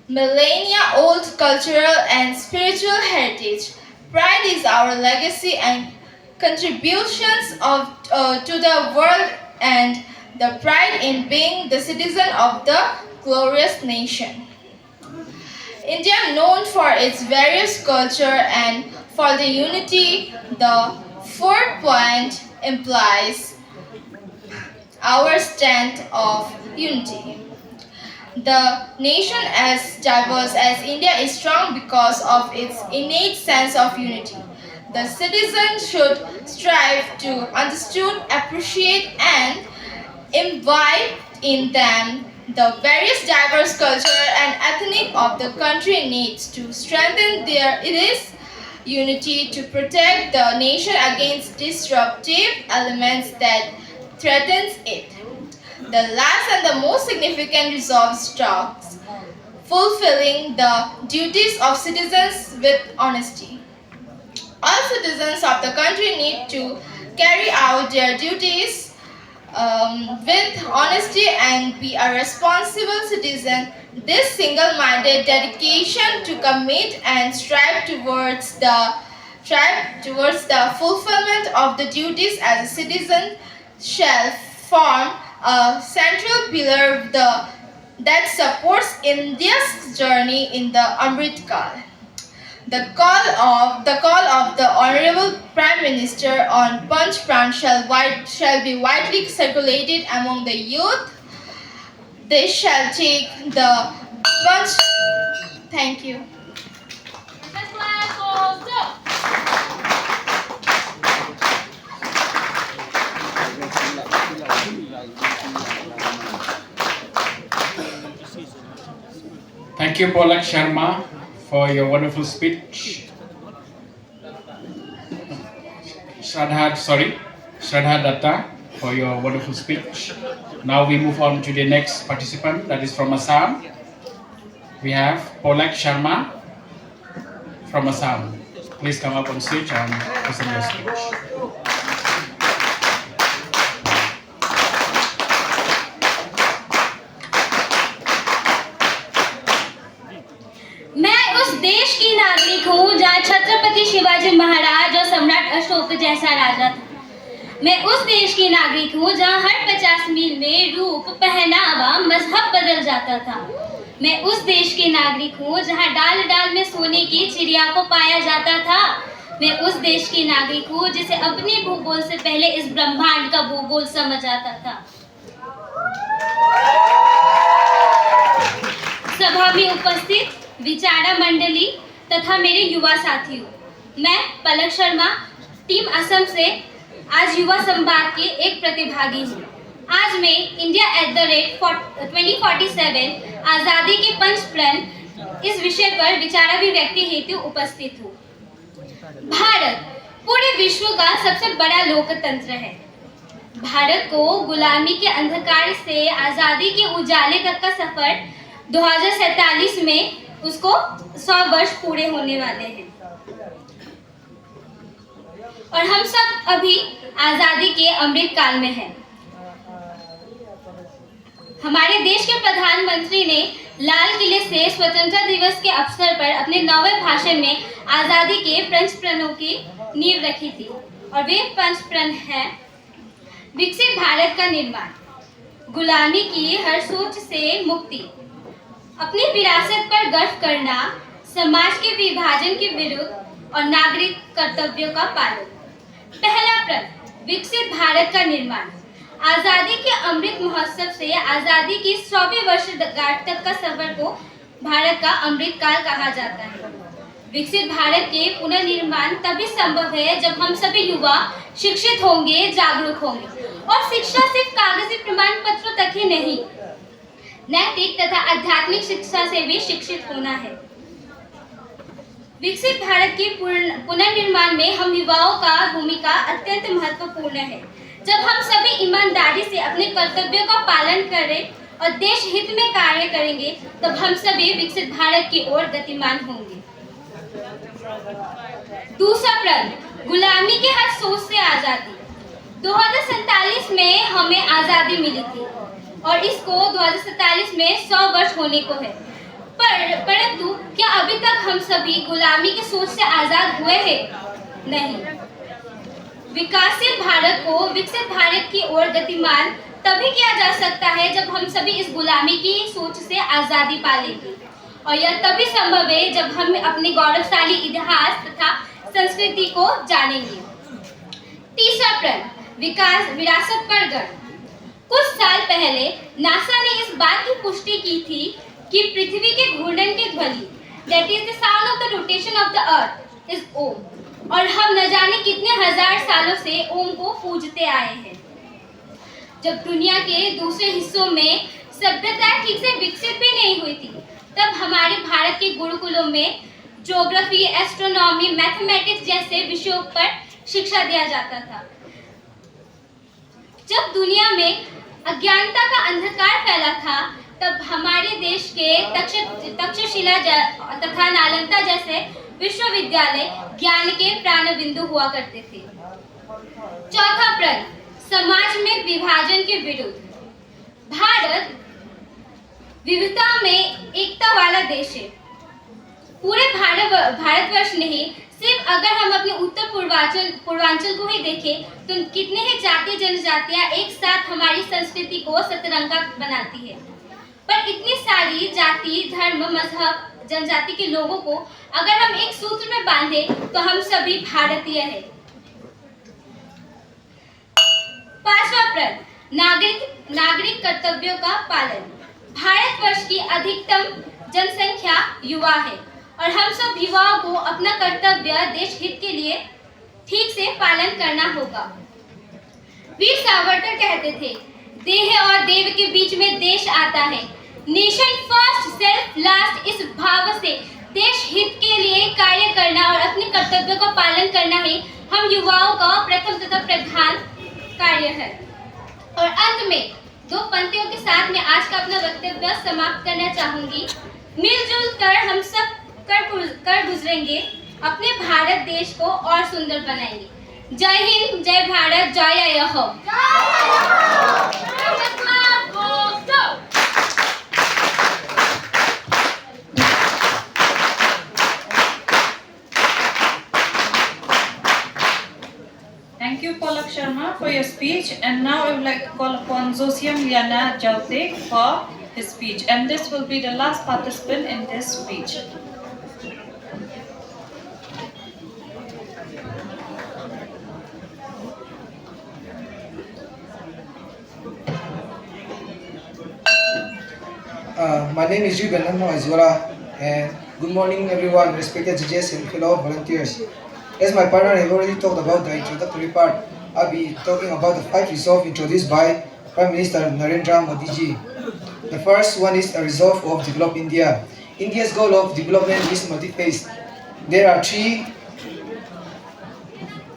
millennia-old cultural and spiritual heritage. Pride is our legacy and contributions to the world and the pride in being the citizen of the glorious nation. India, known for its various culture and for the unity, the fourth point implies our stand of unity. The nation as diverse as India is strong because of its innate sense of unity. The citizens should strive to understand, appreciate and imbibe in them the various diverse culture and ethnic of the country needs to strengthen its unity to protect the nation against disruptive elements that threatens it. The last and the most significant resolve talks fulfilling the duties of citizens with honesty. All citizens of the country need to carry out their duties with honesty and be a responsible citizen. This single-minded dedication to commit and strive towards the fulfillment of the duties as a citizen shall form a central pillar that supports India's journey in the Amrit Kal. The call of the Honorable Prime Minister on Panch Pran shall be widely circulated among the youth. They shall take the Panch. Thank you. Thank you, Polak Sharma, for your wonderful speech. Shraddha Datta, for your wonderful speech. Now we move on to the next participant, that is from Assam. We have Polak Sharma from Assam. Please come up on stage and present your speech. मैं उस देश की नागरिक हूँ जहाँ छत्रपति शिवाजी महाराज और सम्राट अशोक जैसा राजा था। मैं उस देश की नागरिक हूँ जहाँ हर 50 मील में रूप, पहनावा, मजहब बदल जाता था। मैं उस देश की नागरिक हूँ जहाँ डाल डाल में सोने की चिड़िया को पाया जाता था। मैं उस देश की नागरिक हूँ जिसे अपने भूगोल से पहले इस ब्रह्मांड का भूगोल समझ आता था। सभा में उपस्थित विचारा मंडली तथा मेरे युवा साथियों, मैं पलक शर्मा टीम असम से आज युवा संवाद के एक प्रतिभागी हूँ। आज मैं इंडिया @ 2047 आज़ादी के पंच प्रण इस विषय पर विचाराभिव्यक्ति हेतु उपस्थित हूँ। भारत पूरे विश्व का सबसे बड़ा लोकतंत्र है। भारत को गुलामी के अंधकार से आज़ादी के उजाले तक का सफर 2047 में उसको 100 वर्ष पूरे होने वाले हैं और हम सब अभी आज़ादी के अमृत काल में हैं। हमारे देश के प्रधानमंत्री ने लाल किले से स्वतंत्रता दिवस के अवसर पर अपने 9वें भाषण में आज़ादी के पंच प्रणों की नींव रखी थी और वे पंच प्रण हैं: विकसित भारत का निर्माण, गुलामी की हर सोच से मुक्ति, अपनी विरासत पर गर्व करना, समाज के विभाजन के विरुद्ध और नागरिक कर्तव्यों का पालन। पहला प्रण, विकसित भारत का निर्माण। आज़ादी के अमृत महोत्सव से आज़ादी की 100वीं वर्षगांठ तक का सफर को भारत का अमृत काल कहा जाता है। विकसित भारत के पुनर्निर्माण तभी संभव है जब हम सभी युवा शिक्षित होंगे, जागरूक होंगे और शिक्षा सिर्फ कागजी प्रमाण पत्रों तक ही नहीं, नैतिक तथा आध्यात्मिक शिक्षा से भी शिक्षित होना है। विकसित भारत के पुनर्निर्माण में हम युवाओं का भूमिका अत्यंत महत्वपूर्ण है। जब हम सभी ईमानदारी से अपने कर्तव्यों का पालन करें और देश हित में कार्य करेंगे, तब हम सभी विकसित भारत की ओर गतिमान होंगे। दूसरा प्रण, गुलामी के हर सोच से आजादी। 2047 में हमें आजादी मिली थी और इसको 2047 में 100 वर्ष होने को है। परंतु क्या अभी तक हम सभी गुलामी की सोच से आजाद हुए हैं? नहीं। विकासशील भारत को विकसित भारत की ओर गतिमान तभी किया जा सकता है जब हम सभी इस गुलामी की सोच से आजादी पालेंगे, और यह तभी संभव है जब हम अपने गौरवशाली इतिहास तथा संस्कृति को जानेंगे। तीसरा प्रण, विकास विरासत पर गर्व। कुछ साल पहले नासा ने इस बात की पुष्टि की थी कि पृथ्वी के घूर्णन की ध्वनि, that is the sound of the rotation of the earth, is Om, और हम न जाने कितने हजार सालों से ओम को पूजते आए हैं। जब दुनिया के दूसरे हिस्सों में सभ्यता ठीक से विकसित भी नहीं हुई थी, तब हमारे भारत के गुरुकुलों में ज्योग्राफी, एस्ट्रोनॉमी, मैथमेटिक्स जैसे विषयों पर शिक्षा दिया जाता था। जब दुनिया में अज्ञानता का अंधकार फैला था, तब हमारे देश के तक्षशिला तथा नालंदा जैसे विश्वविद्यालय ज्ञान के प्राण बिंदु हुआ करते थे। चौथा प्रण, समाज में विभाजन के विरुद्ध। भारत विविधता में एकता वाला देश है। पूरे भारतवर्ष नहीं, सिर्फ अगर हम अपने उत्तर पूर्वांचल को ही देखें तो कितने ही जाति जनजातियां एक साथ हमारी संस्कृति को सतरंगा बनाती है। पर इतनी सारी जाति, धर्म, मजहब, जनजाति के लोगों को अगर हम एक सूत्र में बांधे तो हम सभी भारतीय हैं। पांचवा प्रण, नागरिक कर्तव्यों का पालन। भारतवर्ष की अधिकतम जनसंख्या युवा है और हम सब युवाओं को अपना कर्तव्य देश हित के लिए ठीक से पालन करना होगा। वीर सावरकर कहते थे, देह और देव के बीच में देश आता है। नेशन फर्स्ट सेल्फ लास्ट, इस भाव से देश हित के लिए कार्य करना और अपने कर्तव्यों का पालन करना ही हम युवाओं का प्रथम तथा प्रधान कार्य है। और अंत में दो पंक्तियों के साथ मैं आज का अपना वक्तव्य समाप्त करना चाहूंगी। मिलजुल कर हम सब कर गुजरेंगे, अपने भारत देश को और सुंदर बनाएंगे। जय हिंद, जय भारत, जय हो। Thank you, Palak Sharma, for your speech. And now I would like to call upon Zosiam Liana Jautek for his speech. And this will be the last participant in this speech. My name is Ruben Azwara, and good morning everyone, respected judges and fellow volunteers. As my partner have already talked about the introductory part, I'll be talking about the 5 resolves introduced by Prime Minister Narendra Modi ji. The first one is a resolve of develop India. India's goal of development is multi-phased. There are 3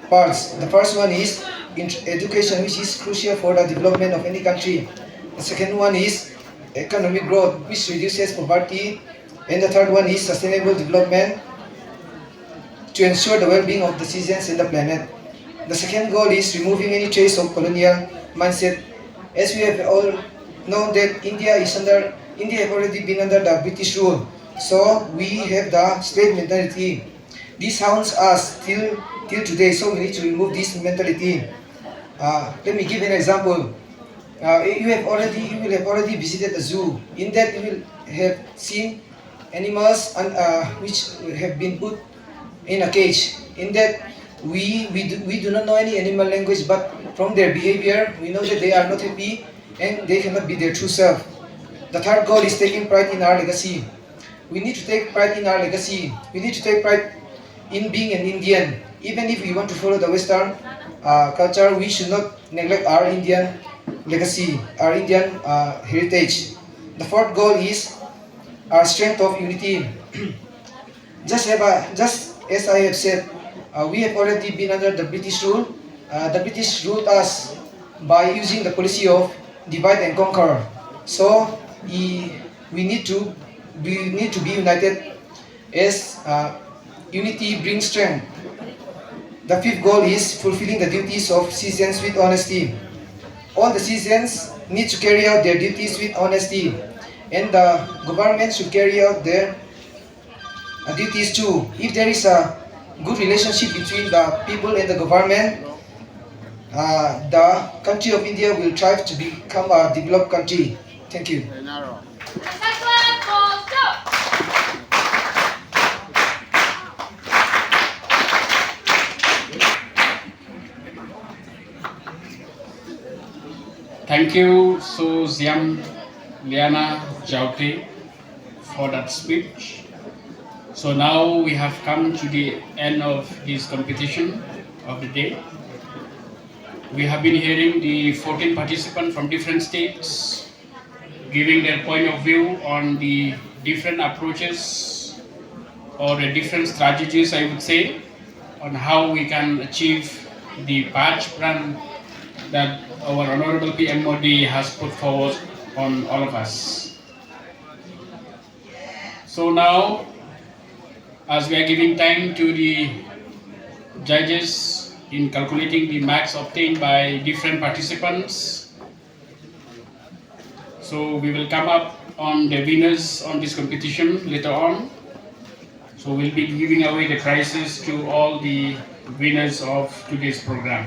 parts. The first one is education, which is crucial for the development of any country. The second one is economic growth, which reduces poverty. And the third one is sustainable development, to ensure the well-being of the citizens and the planet. The second goal is removing any trace of colonial mindset. As we have all known that India have already been under the British rule, so we have the slave mentality. This haunts us till today, so we need to remove this mentality. Let me give an example. You will have already visited the zoo. In that you will have seen animals which have been put in a cage. In that we do not know any animal language, but from their behavior we know that they are not happy and they cannot be their true self. The third goal is taking pride in our legacy. We need to take pride in our legacy. We need to take pride in being an Indian. Even if we want to follow the Western culture, we should not neglect our Indian legacy, our Indian heritage. The fourth goal is our strength of unity. Just as I have said, we have already been under the British rule. The British ruled us by using the policy of divide and conquer. So we need to be united, as unity brings strength. The fifth goal is fulfilling the duties of citizens with honesty. All the citizens need to carry out their duties with honesty, and the government should carry out their duties too. If there is a good relationship between the people and the government, the country of India will thrive to become a developed country. Thank you. Thank you, So Ziam Liana Jaute, for that speech. So now we have come to the end of this competition of the day. We have been hearing the 14 participants from different states giving their point of view on the different approaches or the different strategies, I would say, on how we can achieve the Panch Pran that our Honorable PM Modi has put forward on all of us. So now, as we are giving time to the judges in calculating the marks obtained by different participants, so we will come up on the winners on this competition later on. So we'll be giving away the prizes to all the winners of today's program.